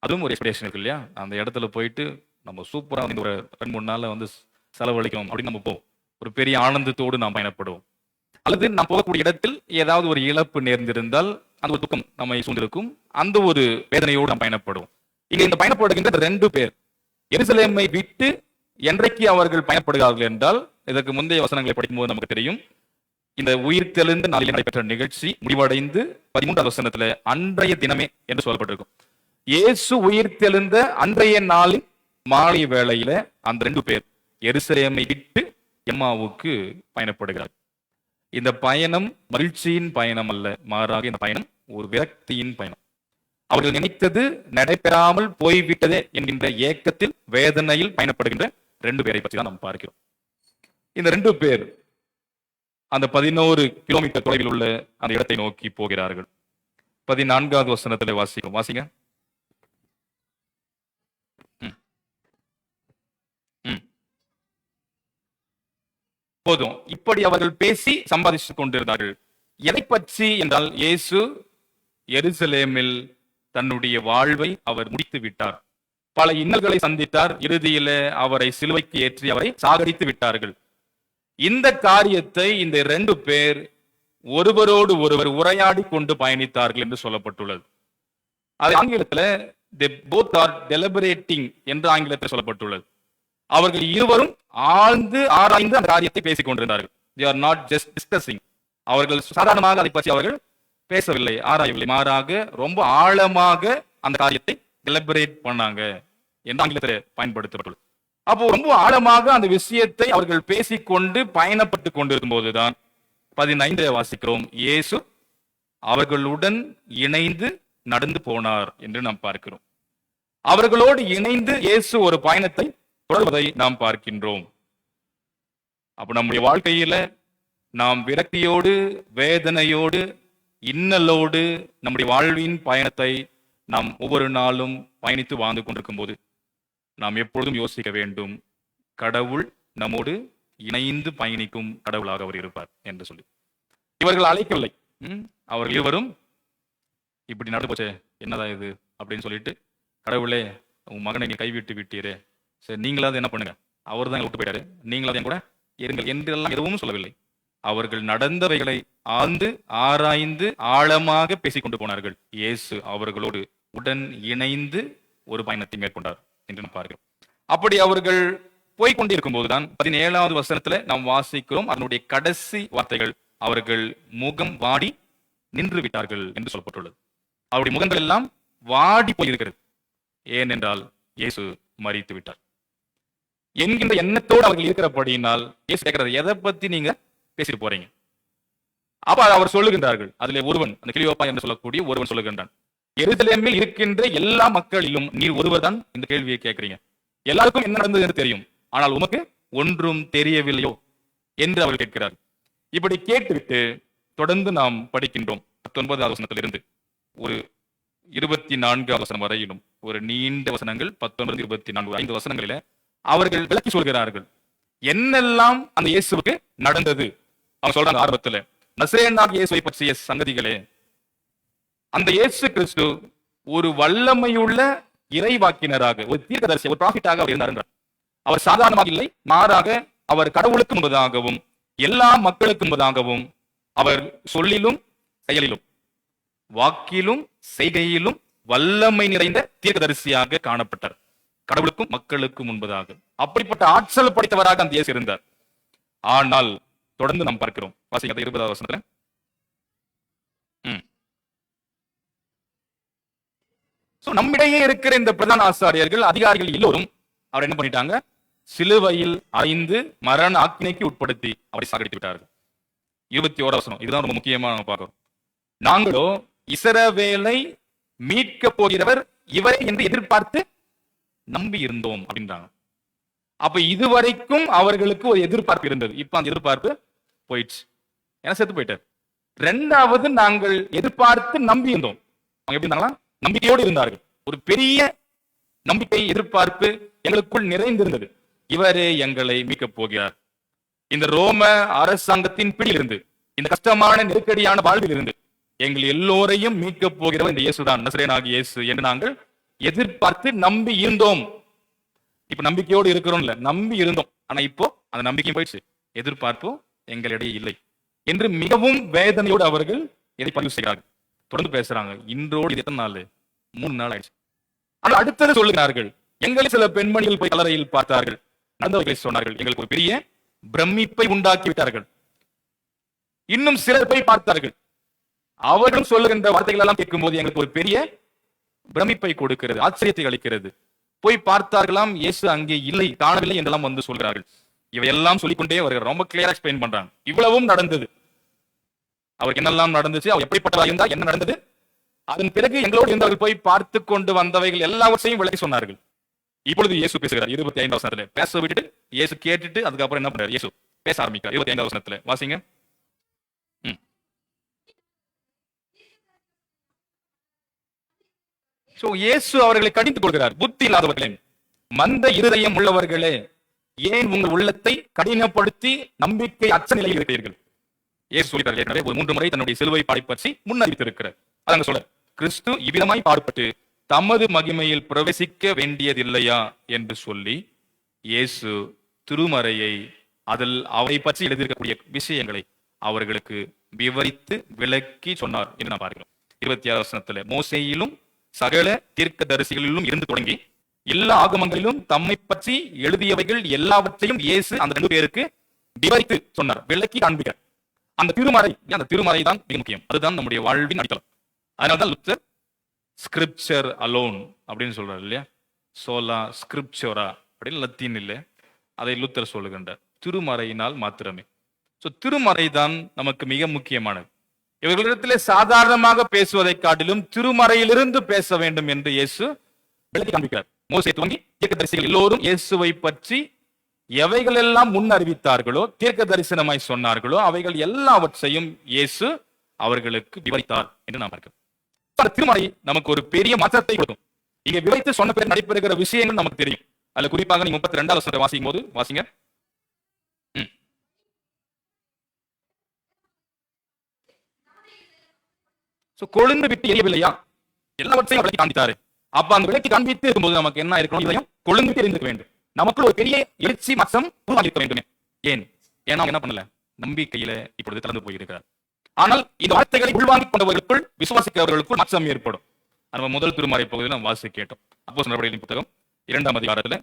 அதுவும் ஒரு எக்ஸ்பெக்டேஷன் இருக்கு இல்லையா. அந்த இடத்துல போயிட்டு நம்ம சூப்பராக வந்து ஒரு 2-3 நாள்ல வந்து செலவழிக்கணும் அப்படின்னு நம்ம போவோம். ஒரு பெரிய ஆனந்தத்தோடு நாம் பயணப்படுவோம். அல்லது நாம் போகக்கூடிய இடத்தில் ஏதாவது ஒரு இழப்பு நேர்ந்திருந்தால் அந்த ஒரு துக்கம் நம்மை சூழ்ந்திருக்கும், அந்த ஒரு வேதனையோடு நாம் பயணப்படுவோம். இங்க இந்த பயணப்படுகின்ற 2 பேர் எருசலேமை விட்டு என்றைக்கு அவர்கள் பயணப்படுகிறார்கள் என்றால், இதற்கு முந்தைய வசனங்களை படிக்கும்போது நமக்கு தெரியும், இந்த உயிர்த்தெழுந்த நாளில் நடைபெற்ற நிகழ்ச்சி முடிவடைந்து 13வது வசனத்துல அன்றைய தினமே என்று சொல்லப்பட்டிருக்கும். இயேசு உயிர்த்தெழுந்த அன்றைய நாளின் மாலை வேளையில அந்த 2 பேர் எருசலேமை விட்டு எம்மாவுக்கு பயணப்படுகிறார். இந்த பயணம் மகிழ்ச்சியின் பயணம் அல்ல, மாறாக இந்த பயணம் ஒரு விரக்தியின் பயணம். அவர்கள் நினைத்தது நடைபெறாமல் போய்விட்டதே என்கின்ற ஏக்கத்தில், வேதனையில் பயணப்படுகின்ற 2 பேரை பற்றி தான் நாம் பார்க்கிறோம். இந்த 2 பேர் அந்த 11 கிலோமீட்டர் தொலைவில் உள்ள அந்த இடத்தை நோக்கி போகிறார்கள். 14வது வசனத்தில் வாசிங்க. போதும், இப்படி அவர்கள் பேசி சம்பாதித்துக் கொண்டிருந்தார்கள். எதை பற்றி என்றால், இயேசு எருசலேமில் தன்னுடைய வாழ்வை அவர் முடித்து விட்டார். பல இன்னல்களை சந்தித்தார். இறுதியில அவரை சிலுவைக்கு ஏற்றி அவரை சாகடித்து விட்டார்கள். இந்த காரியத்தை இந்த 2 பேர் ஒருவரோடு ஒருவர் உரையாடி கொண்டு பயணித்தார்கள் என்று சொல்லப்பட்டுள்ளது. அது ஆங்கிலத்தில் they both are deliberating என்று ஆங்கிலத்தில் சொல்லப்பட்டுள்ளது. அவர்கள் இருவரும் ஆழ்ந்து ஆராய்ந்து அந்த காரியத்தை பேசிக் கொண்டிருந்தார்கள். they are not just discussing. அவர்கள் சாதாரணமாக அதை பற்றி அவர்கள் பேசவில்லை, ஆராயவில்லை, மாறாக ரொம்ப ஆழமாக அந்த காரியத்தை டெலிபரேட் பண்ணாங்க என்று ஆங்கிலத்தில் பயன்படுத்தப்பட்டுள்ளது. அப்போ ரொம்ப ஆழமாக அந்த விஷயத்தை அவர்கள் பேசிக்கொண்டு பயணப்பட்டு கொண்டிருக்கும் போதுதான் 15 வாசிக்கிறோம், இயேசு அவர்களுடன் இணைந்து நடந்து போனார் என்று நாம் பார்க்கிறோம். அவர்களோடு இணைந்து இயேசு ஒரு பயணத்தை தொடர்வதை நாம் பார்க்கின்றோம். அப்ப நம்முடைய வாழ்க்கையில நாம் விரக்தியோடு, வேதனையோடு, இன்னலோடு நம்முடைய வாழ்வின் பயணத்தை நாம் ஒவ்வொரு நாளும் பயணித்து வாழ்ந்து கொண்டிருக்கும் போது நாம் எப்பொழுதும் யோசிக்க வேண்டும், கடவுள் நம்மோடு இணைந்து பயணிக்கும் கடவுளாக அவர் இருப்பார் என்று சொல்லி. இவர்கள் அழைக்கவில்லை. அவர்கள் இருவரும் இப்படி நடந்து போச்சே, என்னதான் இது அப்படின்னு சொல்லிட்டு, கடவுளே உன் மகனை நீ கைவிட்டு விட்டீரே, சரி நீங்களாவது என்ன பண்ணுங்க, அவர் தான் விட்டு போயிட்டாரு, நீங்களாவது என் கூட இருங்கள் என்றெல்லாம் எதுவும் சொல்லவில்லை. அவர்கள் நடந்தவைகளை ஆழ்ந்து ஆராய்ந்து ஆழமாக பேசிக்கொண்டு போனார்கள். இயேசு அவர்களோடு உடன் இணைந்து ஒரு பயணத்தை மேற்கொண்டார் என்று நாம் பார்க்கிறோம். அப்படி அவர்கள் போய்கொண்டிருக்கும் போதுதான் 17வது வசனத்துல நாம் வாசிக்கிறோம், அதனுடைய கடைசி வார்த்தைகள், அவர்கள் முகம் வாடி நின்று விட்டார்கள் என்று சொல்லப்பட்டுள்ளது. அவருடைய முகங்கள் எல்லாம் வாடி போயிருக்கிறது. ஏனென்றால் இயேசு மரித்து விட்டார் என்கின்ற எண்ணத்தோடு அவர்கள் இருக்கிறபடியினால் இயேசு கேட்கிறது, எதை பத்தி நீங்க பேசிட்டு போறீங்க? அப்ப அவர் சொல்லுகின்றார்கள், அதிலே ஒருவன், அந்த கிளியோப்பா என்று சொல்லக்கூடிய ஒருவன் சொல்லுகின்றான், எருசலேமில் இருக்கின்ற எல்லா மக்களிலும் நீர் ஒருவர் தான் இந்த கேள்வியை கேட்கிறீங்க. எல்லாருக்கும் என்ன நடந்தது என்று தெரியும், ஆனால் உமக்கு ஒன்றும் தெரியவில்லையோ என்று அவர்கள் கேட்கிறார். இப்படி கேட்டுவிட்டு தொடர்ந்து நாம் படிக்கின்றோம். 19வது வசனத்திலிருந்து ஒரு 24வது வசனம் வரையிலும் ஒரு நீண்ட வசனங்கள், 19, 24, 5 வசனங்களில அவர்கள் விளக்கி சொல்கிறார்கள் என்னெல்லாம் அந்த இயேசுவுக்கு நடந்தது அவங்க சொல்றாங்க ஆரம்பத்துல, நசரேயனாகிய இயேசுவை பற்றிய சங்கதிகளே, அந்த இயேசு கிறிஸ்து ஒரு வல்லமையுள்ள இறைவாக்கினராக, ஒரு தீர்க்கதரிசி, ஒரு ப்ராஃபிட்டாக அவர் இருந்தார் என்றார். அவர் சாதாரணமாக இல்லை, மாறாக அவர் கடவுளுக்கு முன்பதாகவும் எல்லா மக்களுக்கு முன்பதாகவும் அவர் சொல்லிலும் செயலிலும் வாக்கிலும் செய்கையிலும் வல்லமை நிறைந்த தீர்க்கதரிசியாக காணப்பட்டார். கடவுளுக்கும் மக்களுக்கும் முன்பதாக அப்படிப்பட்ட ஆற்றல் படைத்தவராக அந்த இயேசு இருந்தார். ஆனால் தொடர்ந்து நாம் பார்க்கிறோம், வாசிங்க 20வது வசனத்துல. நம்மிடையே இருக்கிற இந்த பிரதான ஆசாரியர்கள், அதிகாரிகள் எல்லோரும் அவர் என்ன பண்ணிட்டாங்க? சிலுவையில் அறைந்து மரண ஆக்கினைக்கு உட்படுத்தி அவரை சாகடித்து விட்டார்கள். 21வது வசனம், இதுதான் ரொம்ப முக்கியமா நம்ம பார்க்கிறோம். நாங்களோ இஸ்ரவேலை மீட்க போகிறவர் இவரை என்று எதிர்பார்த்து நம்பி இருந்தோம் அப்படின்றாங்க. அப்ப இதுவரைக்கும் அவர்களுக்கு ஒரு எதிர்பார்ப்பு இருந்தது. இப்ப அந்த எதிர்பார்ப்பு போயிடுச்சு, ஏன்னா செத்து போயிட்டார். ரெண்டாவது, நாங்கள் எதிர்பார்த்து நம்பி இருந்தோம். அவங்க எப்படி இருந்தாங்களா? நம்பிக்கையோடு இருந்தார்கள். ஒரு பெரிய நம்பிக்கை, எதிர்பார்ப்பு எங்களுக்குள் நிறைந்திருந்தது. இவரே எங்களை மீட்கப் போகிறார். இந்த ரோம அரசாங்கத்தின் பிடியிலிருந்து, இந்த கஷ்டமான நெருக்கடியான வாழ்வில் இருந்து எங்கள் எல்லோரையும் மீட்கப் போகிறவர் இந்த இயேசுதான், நசரேயனாகிய இயேசு என்று நாங்கள் எதிர்பார்த்து நம்பி இருந்தோம். இப்ப நம்பிக்கையோடு இருக்கிறோம்ல, நம்பி இருந்தோம். ஆனா இப்போ அந்த நம்பிக்கையும் போயிடுச்சு, எதிர்பார்ப்பும் எங்களிடையே இல்லை என்று மிகவும் வேதனையோடு அவர்கள் இதை பதிவு செய்கிறார்கள். தொடர்ந்து பேசுறாங்க. இன்றோடு இது எத்தனை நாள்? 3 நாள் ஆயிடுச்சு. ஆனால் அடுத்தது சொல்லுகிறார்கள், எங்களை சில பெண்மணிகள் போய் கல்லறையில் பார்த்தார்கள், நடந்தவர்களை சொன்னார்கள், எங்களுக்கு ஒரு பெரிய பிரமிப்பை உண்டாக்கி விட்டார்கள். இன்னும் சிலர் போய் பார்த்தார்கள், அவர்களும் சொல்லுகின்ற வார்த்தைகள் எல்லாம் கேட்கும் போது எங்களுக்கு ஒரு பெரிய பிரமிப்பை கொடுக்கிறது, ஆச்சரியத்தை அளிக்கிறது. போய் பார்த்தார்களாம், இயேசு அங்கே இல்லை, காணவில்லை என்றெல்லாம் வந்து சொல்கிறார்கள். இவையெல்லாம் சொல்லிக்கொண்டே வருகிறார். ரொம்ப கிளியரா எக்ஸ்பிளைன் பண்றாங்க. இவ்வளவும் நடந்தது, அவருக்கு என்னெல்லாம் நடந்துச்சு, அவர் எப்படிப்பட்டதா இருந்தா, என்ன நடந்தது, அதன் பிறகு எங்களோடு இருந்தவர்கள் போய் பார்த்து கொண்டு வந்தவைகள் எல்லாவற்றையும் விளக்கி சொன்னார்கள். இப்பொழுது இயேசு பேசுகிறார். 25வது வசனத்துல பேச விட்டுட்டு இயேசு கேட்டுட்டு அதுக்கப்புறம் என்ன பண்றாரு? இயேசு பேச ஆரம்பிக்கிறார். 25வது வசனத்துல வாசிங்க. இயேசு அவர்களை கடித்துக் கொள்கிறார். புத்தி இல்லாதவர்களே, மந்த இருதயம் உள்ளவர்களே, ஏன் உங்கள் உள்ளத்தை கடினப்படுத்தி நம்பிக்கை அச்ச நிலையில் இருக்கிறீர்கள்? இயேசு சொல்கிறார், ஏற்கனவே ஒரு 3 முறை தன்னுடைய சிலுவை பாடை பற்றி முன்னறிவித்திருக்கிறார். அதாங்க சொல்ற, கிறிஸ்து இவ்விதமாய் பாடுபட்டு தமது மகிமையில் பிரவேசிக்க வேண்டியதில்லையா என்று சொல்லி இயேசு திருமறையை, அதில் அவரை பற்றி எழுதியிருக்கக்கூடிய விஷயங்களை அவர்களுக்கு விவரித்து விளக்கி சொன்னார் என்று நான் பார்க்கிறோம். 26வது வசனத்துல, மோசேயிலும் சகல தீர்க்கதரிசிகளிலும் இருந்து தொடங்கி எல்லா ஆகமங்களிலும் தம்மை பற்றி எழுதியவைகள் எல்லாவற்றையும் இயேசு அந்த 2 பேருக்கு விவரித்து சொன்னார், விளக்கி காண்பிக்கிறார். அந்த திருமறை தான் மிக முக்கியம். அதுதான் நம்முடைய வாழ்வின் அடித்தளம். அதனால்தான் லுத்தர் ஸ்கிரிப்சர் அலோன் அப்படின்னு சொல்றாரு இல்லையா? சோலா ஸ்கிரிப்சோரா அப்படின்னு லத்தீன் இல்லை, அதை லுத்தர் சொல்லுகின்றார், திருமறையினால் மாத்திரமே. திருமறை தான் நமக்கு மிக முக்கியமானது. இவர்களிடத்திலே சாதாரணமாக பேசுவதை காட்டிலும் திருமறையிலிருந்து பேச வேண்டும் என்று இயேசு விளக்கி காண்பிக்கிறார். மோசே துவங்கி தீர்க்கதரிசிகள் எல்லோரும் இயேசுவை பற்றி எவைகள் எல்லாம் முன் அறிவித்தார்களோ, தீர்க்க தரிசனமாய் சொன்னார்களோ, அவைகள் எல்லாவற்றையும் இயேசு அவர்களுக்கு விவரித்தார் என்று நாம் பார்க்கிறோம். திருமறை நமக்கு ஒரு பெரிய மாற்றத்தை கொடுக்கும். இங்க விவரித்து சொன்ன பேர் நடைபெறுகிற விஷயங்கள் நமக்கு தெரியும். அதுல குறிப்பாக நீங்க 32வது வசனத்தை வாசிக்கும் போது வாசிங்க. கொழுந்து விட்டு எரியவில்லையா? எல்லாவற்றையும் விளக்கி காண்பித்தாரு. அப்ப அந்த விளக்கி காண்பித்து இருக்கும்போது நமக்கு என்ன இருக்கணும்? இதயம் கொழுந்து விட்டு எரிந்திருக்க வேண்டும். நமக்குள் ஒரு பெரிய எழுச்சி மாற்றம் உருவாகியிருக்க வேண்டும். ஏன்னா என்ன பண்ணல? நம்பிக்கையில இப்பொழுது கலந்து போயிருக்கிறார். ஆனால் இந்த வார்த்தைகளை உள்வாங்கிக் கொண்டவர்களுக்குள், விசுவாசிக்கிறவர்களுக்குள் மாற்றம் ஏற்படும். நம்ம முதல் திருமறை பகுதியில் நாம் வாசி கேட்டோம். அப்போஸ்தலர் நடவடிக்கைகளின் புத்தகம் 2ஆம் அதிகாரத்துல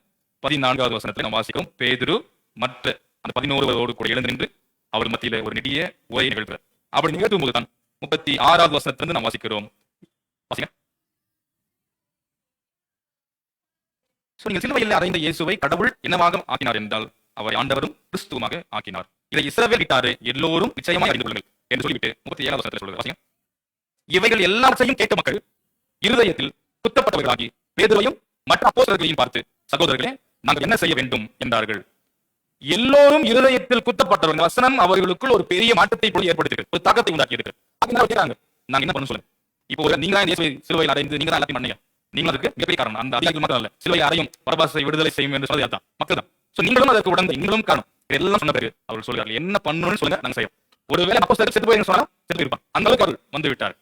14வது வசனத்துல நாம் வாசிக்கிறோம். பேதுரு மற்ற அந்த 11 கூட எழுந்து நின்று அவர் மத்தியில ஒரு நெடிய உரையை நிகழ்த்துறார். அப்படி நிகழ்த்தும் போதுதான் 36வது வசனத்திலிருந்து நாம் வாசிக்கிறோம். நீங்கள் சிலுவையில் அறைந்த இயேசுவை கடவுள் என்னவாக ஆக்கினார் என்றால் அவரை ஆண்டவரும் கிறிஸ்துவுமாக ஆக்கினார். இதை இஸ்ரவேல் வீட்டாரே எல்லோரும் நிச்சயமாய் அறிந்து கொள்ளுங்கள் என்று சொல்லிவிட்டு 37வது வசனத்தில் சொல்லுகிறார். இவைகள் எல்லாவற்றையும் கேட்ட மக்கள் இருதயத்தில் குத்தப்பட்டவர்களாகி பேதுருவையும் மற்ற அப்போஸ்தலர்களையும் பார்த்து, சகோதரர்களே, நாங்கள் என்ன செய்ய வேண்டும் என்றார்கள். எல்லோரும் இருதயத்தில் குத்தப்பட்டவர்கள். வசனம் அவர்களுக்குள் ஒரு பெரிய மாற்றத்தை ஏற்படுத்தி ஒரு தாக்கத்தை உண்டாக்கி இருக்கு. நாங்க என்ன பண்ண சொல்லுங்க? இப்போ நீங்க சிலுவையில் அடைந்து நீங்க தான் எல்லாத்தையும் பண்ணீங்க. நீங்க அதுக்கு மிகப்பெரிய காரணம். அந்த அதிகாரிகள் மட்டும் இல்ல, சிலுவையில் அறையும் பரபாசை விடுதலை செய்யும் என்று சொல்லி அதான் மக்கள் தான். நீங்களும் அதற்கு உடந்த நீங்களும் காரணம். எல்லாம் சொன்ன பிறகு அவர்கள் சொல்கிறார்கள், என்ன பண்ணணும்னு சொல்லுங்க, நாங்க செய்வோம். ஒருவேளை அப்போஸ்தலர் செத்து போய் சொன்னா செத்து இருப்பான். அந்த அளவுக்கு அவர் வந்து விட்டார்.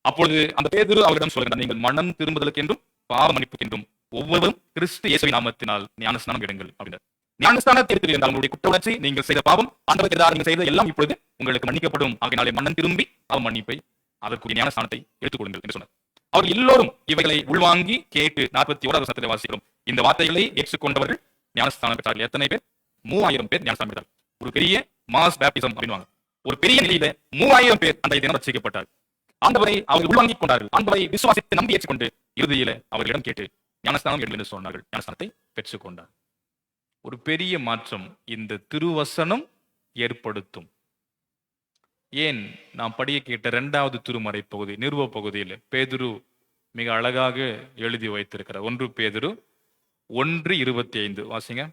அப்பொழுது அந்த பேதுரு அவரிடம் சொல்கிறார், நீங்கள் மனம் திரும்புதலுக்கு என்றும் பாவ மன்னிப்புக்கு என்றும் ஒவ்வொருவரும் கிறிஸ்து இயேசுவின் நாமத்தினால் ஞானஸ்நானம் எடுங்கள் அப்படின்னார். ஞானஸ்நானத்தை எடுத்து உங்களுடைய குற்ற உணர்ச்சி, நீங்கள் செய்த பாவம், ஆண்டவருக்கு நீங்கள் செய்த எல்லாம் இப்பொழுது உங்களுக்கு மன்னிக்கப்படும். ஆகினாலே மனம் திரும்பி பாவ மன்னிப்பை அதற்குரிய ஞானஸ்நானத்தை எடுத்துக் கொள்ளுங்கள் என்று சொன்னார். அவர் எல்லோரும் இவைகளை உள்வாங்கி கேட்டு 41வது வசனத்திலே வாசிக்கிறோம். இந்த வார்த்தைகளை ஏற்றுக்கொண்டவர்கள் ஞானஸ்தானம் பெற்றார்கள். எத்தனை பேர்? 3000 பேர் ஞானஸ்தானம் பெற்றார்கள். ஒரு பெரிய மாஸ் பேப்டிசம் அப்படின்வாங்க. ஒரு பெரிய நிலையில 3000 பேர் அந்த தினம் ரட்சிக்கப்பட்டார். ஆண்டவரை அவர்கள் உள்வாங்கிக் கொண்டார்கள். ஆண்டவரை விசுவாசித்து நம்பி ஏற்றுக்கொண்டு இறுதியில அவர்களிடம் கேட்டு ஞானஸ்தானம் எடுங்கள் என்று சொன்னார்கள். ஞானஸ்தானத்தை பெற்றுக்கொண்டார். ஒரு பெரிய மாற்றம் இந்த திருவசனம் ஏற்படுத்தும். ஏன் நாம் படிய கேட்ட 2வது திருமறை பகுதி, நிறுவ பகுதியில் பேதுரு மிக அழகாக எழுதி வைத்திருக்கிறார். 1 பேதுரு 1:25 வாசிங்க.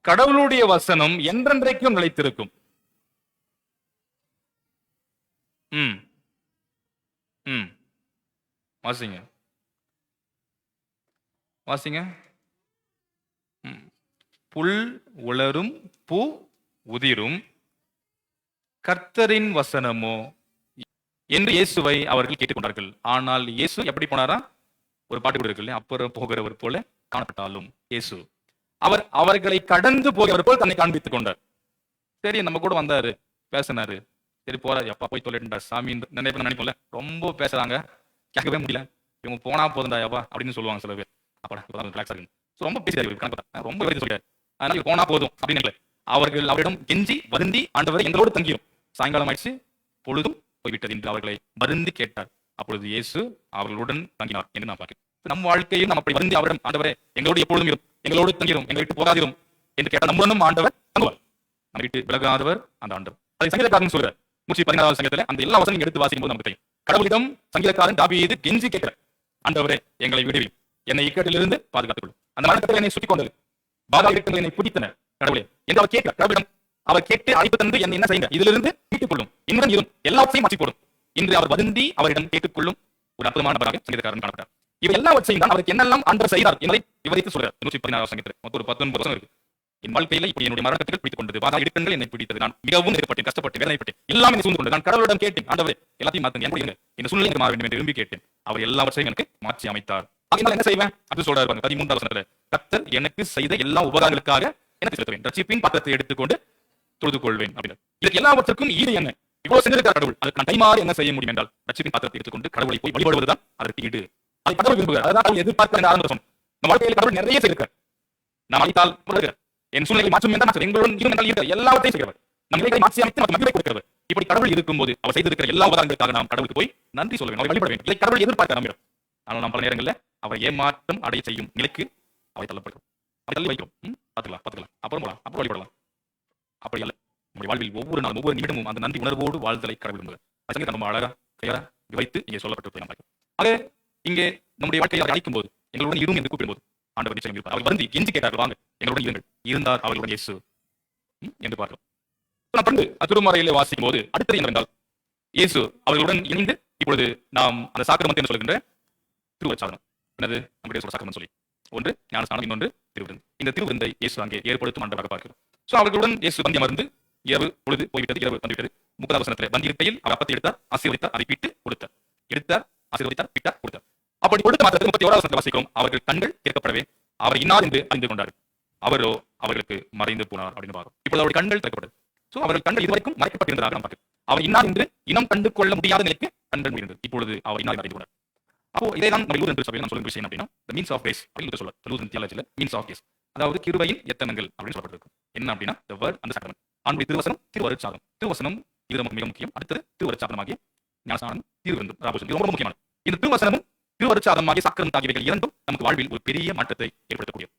கடவுளுடைய வசனம் என்றென்றைக்கும் நிலைத்திருக்கும். ம் ம் வாசிங்க வாசிங்க. புல் உலரும், பூ உதிரும், கர்த்தரின் வசனமோ என்று இயேசுவை அவர்கள் கேட்டுக்கொண்டார்கள். ஆனால் இயேசு எப்படி போனாரா? ஒரு பாட்டு கூட இருக்கு இல்லையா, அப்புறம் போகிறவர் போல காணப்பட்டாலும் இயேசு அவர் அவர்களை கடந்து போகிறவர் போல் தன்னை காண்பித்துக் கொண்டார். சரி, நம்ம கூட வந்தாரு, பேசினாரு, சரி போறாரு, எப்பா போய் தொழிட்டார் சாமின்னு நினைப்போம்ல. ரொம்ப பேசுறாங்க, கேட்கவே முடியல, இவங்க போனா போதுண்டா எப்பா அப்படின்னு சொல்லுவாங்க சில பேர். அப்பா ரிலாக்ஸ் ஆகுது, ரொம்ப பேசுறாரு, ரொம்ப சொல்லிட்டாரு, அதனால போனா போதும் அப்படின்னு அவர்கள் அவரிடம் கெஞ்சி வருந்தி, ஆண்டவரை எங்களோடு தங்கியும், சாயங்காலம் ஆயிடுச்சு, பொழுதும் போய்விட்டது என்று அவர்களை வருந்தி கேட்டார். அப்பொழுது இயேசு அவர்களுடன் தங்கினார் என்று நான் பார்க்கிறேன். நம் வாழ்க்கையில் நம்ம அப்படி வருந்தி அவரிடம், ஆண்டவரே எங்களோடு எப்பொழுதும் இரும், எங்களோடு தங்கிரும், எங்களை விட்டு போகாதிரும் என்று கேட்டால் நம்முடனும் ஆண்டவர் தங்குவார். நம்ம விட்டு விலகாதவர் அந்த ஆண்டவர். அதை சங்கீதக்காரன் சொல்றார் 116வது சங்கீதத்தில். அந்த எல்லா வசனம் எடுத்து வாசிக்கும் போது நமக்கு தெரியும். கடவுளிடம் சங்கீதக்காரன் தாவீது கெஞ்சி கேட்கிறார், ஆண்டவரே எங்களை விடுவியும், என்னை இக்கட்டிலிருந்து பாதுகாத்துக் கொள்ளும், அந்த மரணத்தில் என்னை சுட்டிக் கொண்டது, பாதாள இடத்தில் என்னை பிடித்தனர் கடவுளே என்று அவர் கேட்கிறார். கடவுளிடம் அவர் கேட்டு அழைப்பு தந்து என்னை என்ன செய்யுங்க, இதிலிருந்து மீட்டுக் கொள்ளும், இன்னும் இரும், எல்லாவற்றையும் மாற்றிப் போடும் என்று அவர் வருந்தி அவரிடம் கேட்டுக்கொள்ளும் ஒரு அற்புதமான நபராக சங்கீதக்காரன் காணப்பட்டார். இவர் எல்லாவற்றையும் தான் அவருக்கு என்னெல்லாம் ஆண்டவர் செய்தார் என்பதை விவரித்து சொல்றார். 116வது சங்கீதத்தில் மொத்தம் ஒரு 19 வசனம் இருக்கு. என் வாழ்க்கையில இப்படி என்னுடைய மரணத்தில் பிடித்துக் கொண்டது, பாதாள இடுக்கண்கள் என்னை பிடித்தது, நான் மிகவும் நெருக்கப்பட்டேன், கஷ்டப்பட்டு வேதனைப்பட்டேன், எல்லாமே சூழ்ந்து கொண்டது. நான் கடவுளிடம் கேட்டேன், ஆண்டவரே எல்லாத்தையும் மாற்றுங்க, இந்த சூழ்நிலை மாற வேண்டும் என்று விரும்பி கேட்டேன், அவர் எல்லாவற்றையும் எனக்கு மாற்றி அமைத்தார். என்ன செய்வேன் அப்படி சொல்றாரு 13வது வசனத்துல, கர்த்தர் எனக்கு செய்த எல்லா உபகாரங்களுக்காக எனக்கு செலுத்துவேன், ரட்சிப்பின் பாத்திரத்தை எடுத்துக்கொண்டு தொழுது கொள்வேன் அப்படின்னு. இதுக்கு எல்லாவற்றுக்கும் ஈடு என்ன? இவ்வளவு செஞ்சிருக்கார் கடவுள், அதுக்கு நான் கைமாறு என்ன செய்ய முடியும் என்றால், ரட்சிப்பின் பாத்திரத்தை எடுத்துக்கொண்டு கடவுளை போய் வழிபடுவதுதான் அதற்கு ஈடு. அதை கடவுள் விரும்புகிறார், அதான் எதிர்பார்க்க ஆரம்பம். நம்ம வாழ்க்கையில் கடவுள் நிறைய செய்திருக்கார். நாம் அளித்தால் என் சூழ்நிலை மாற்றும் என்றால் எங்களுடன் இரும் என்றால் இருக்கிற எல்லாவற்றையும் செய்கிறவர், நம் நிலைகளை மாற்றி அமைத்து நமக்கு மகிழ்வை கொடுக்கிறவர். இப்படி கடவுள் இருக்கும்போது அவர் செய்திருக்கிற எல்லா உபகாரங்களுக்காக நாம் கடவுளுக்கு போய் நன்றி சொல்ல வேண்டும், அவரை வழிபட வேண்டும். இதை கடவுள் எதிர்பார்க்க நம்மிடம். ஆனால் நாம் பல நேரங்களில் அவரை ஏமாற்றம் அடைய செய்யும் நிலைக்கு அவை தள்ளப்படுகிறோம், அவை தள்ளி வைக்கிறோம். பார்த்துக்கலாம் அப்புறம் போலாம், அப்புறம் வழிபடலாம். அப்படி அல்ல, நம்முடைய வாழ்வில் ஒவ்வொரு நாளும் ஒவ்வொரு நிமிடமும் அந்த நன்றி உணர்வோடு வாழ்தலை கடவுள் விரும்புகிறார். நம்ம அழகா கிளியரா விவரித்து இங்கே சொல்லப்பட்டு ஆக இங்கே நம்முடைய வாழ்க்கையை அழைக்கும் போது, எங்களுடன் இரும் என்று கூப்பிடும்போது ஆண்டவர் நிச்சயம் இருப்பார். அவர் வருந்தி கெஞ்சி கேட்டார்கள், வாங்க எங்களுடன் இருங்கள், இருந்தார் அவர்களுடன் இயேசு என்று பார்க்கிறோம். தொடர்ந்து திருமறையிலே வாசிக்கும் போது அடுத்தது என்னவென்றால், இயேசு அவர்களுடன் இணைந்து இப்பொழுது நாம் அந்த சாக்கிரமத்தை என்று சொல்கின்ற திருவருட்சாதனம், என்னது நம்முடைய சாக்கிரமம் சொல்லி, ஒன்று ஞானஸ்நானம், இன்னொன்று திருவிருந்து. இந்த திருவிருந்தை இயேசு அங்கே ஏற்படுத்தும் ஆண்டவராக பார்க்கிறோம். சோ அவர்களுடன் இயேசு பந்தி அமர்ந்து, இரவு பொழுது போய்விட்டது, இரவு வந்துவிட்டது. 30வது வசனத்தில் பந்தி இருக்கையில் அவர் அப்பத்தை எடுத்தார், ஆசீர்வதித்தார், அதை பிட்டு கொடுத்தார், எடுத்தார், ஆசீர்வதித்தார், பிட்டார், கொடுத்தார். அப்படி கொடுத்த மாத்திரத்தில் 31வது வசனத்தில் வாசிக்கிறோம், அவர்கள் கண்கள் திறக்கப்படவே அவர் இன்னார் என்று அறிந்து கொண்டார்கள், அவரோ அவர்களுக்கு மறைந்து போனார் அப்படின்னு பார்க்கிறோம். இப்பொழுது அவருடைய கண்கள் திறக்கப்பட்டது. சோ அவர்கள் கண்கள் இதுவரைக்கும் மறைக்கப்பட்டிருந்ததாக நாம் பார்க்கிறோம். அவர் இன்னார் என்று இனம் கண்டு கொள்ள முடியாத நிலைக்கு கண்கள் முடிந்தது. இப்பொழுது அவர் இன்னார் அறிந்து கொண்டார். அப்போ இதைதான் நம்ம லூதரன் சபையில் நான் சொல்லும் விஷயம் அப்படின்னா, the means of grace அப்படின்னு சொல்லுவார். லூதரன் தியாலஜில மீன்ஸ் ஆஃப் கிரேஸ், அதாவது கிருபையின் எத்தனங்கள் அப்படின்னு சொல்லப்பட்டிருக்கு. என்ன அப்படின்னா the word and the sacrament. ஆண்டுடைய திருவசனம், திருவருட்சாதனம். திருவசனம் இது நமக்கு மிக முக்கியம். அடுத்தது திருவருட்சாதனமாகிய ஞானஸ்நானம், திருவிருந்தும், ராபோஜனம், இது ரொம்ப முக்கியமானது. இந்த திருவசனமும் திருவருட்சாதனமாகிய சாக்கிரமம் ஆகியவைகள் இரண்டும் நமக்கு வாழ்வில் ஒரு பெரிய மாற்றத்தை ஏற்படுத்தக்கூடியது.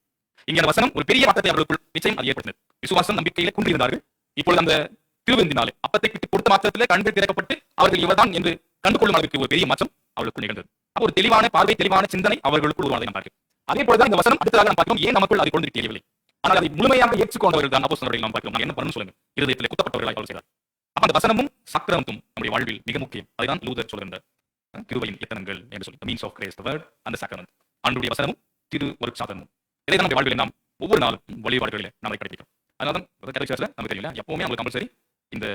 இங்க அந்த வசனம் ஒரு பெரிய மாற்றத்தை அவர்களுக்குள் நிச்சயம் அது ஏற்படுத்தினது. விசுவாசம் நம்பிக்கையில குன்றிருந்தார்கள். இப்பொழுது அந்த திருவிருந்தினாலே அப்பத்தை பிட்டு கொடுத்த மாத்திரத்திலே கண்கள் திறக்கப்பட்டு அவர்கள் இவர்தான் என்று கண்டுகொள்ளும் அளவுக்கு ஒரு பெரிய மாற்றம் அவர்களுக்குள் நிகழ்ந்தது. அப்போ ஒரு தெளிவான பார்வை, தெளிவான சிந்தனை அவர்களுக்குள் உருவானதை நாம் பார்க்கிறோம். அதே போலதான் இந்த வசனம் அடுத்ததாக நாம் பார்க்கிறோம், ஏன் நமக்குள் அதை கொண்டு தெரியவில்லை. ஆனால் அதை முழுமையாக ஏற்றுக்கொண்டவர்கள் தான் அப்போஸ்தலர்களை நாம் பார்க்கிறோம். என்ன பண்ணணும் சொல்லுங்க, இருதயத்திலே குத்தப்பட்டவர்களாய் அவர்கள் செய்தார். அப்ப அந்த வசனமும் சக்கிரமத்தும் நம்முடைய வாழ்வில் மிக முக்கியம். அதுதான் லூதர் சொல்கின்ற கிருபையின் எத்தனங்கள் என்று சொல்லி, the means of grace, the word and the sacrament. ஆண்டுடைய வசனமும் திருவருட்சாதனமும் இதை தான் நம்முடைய வாழ்வில் நாம் ஒவ்வொரு நாளும் வழிபாடுகளிலே நாம் கடைபிடிக்கிறோம். அதனால தான் கேத்தலிக் சர்ச்ல நமக்கு தெரியல, எப்பவுமே அவங்களுக்கு கம்பல்சரி இந்த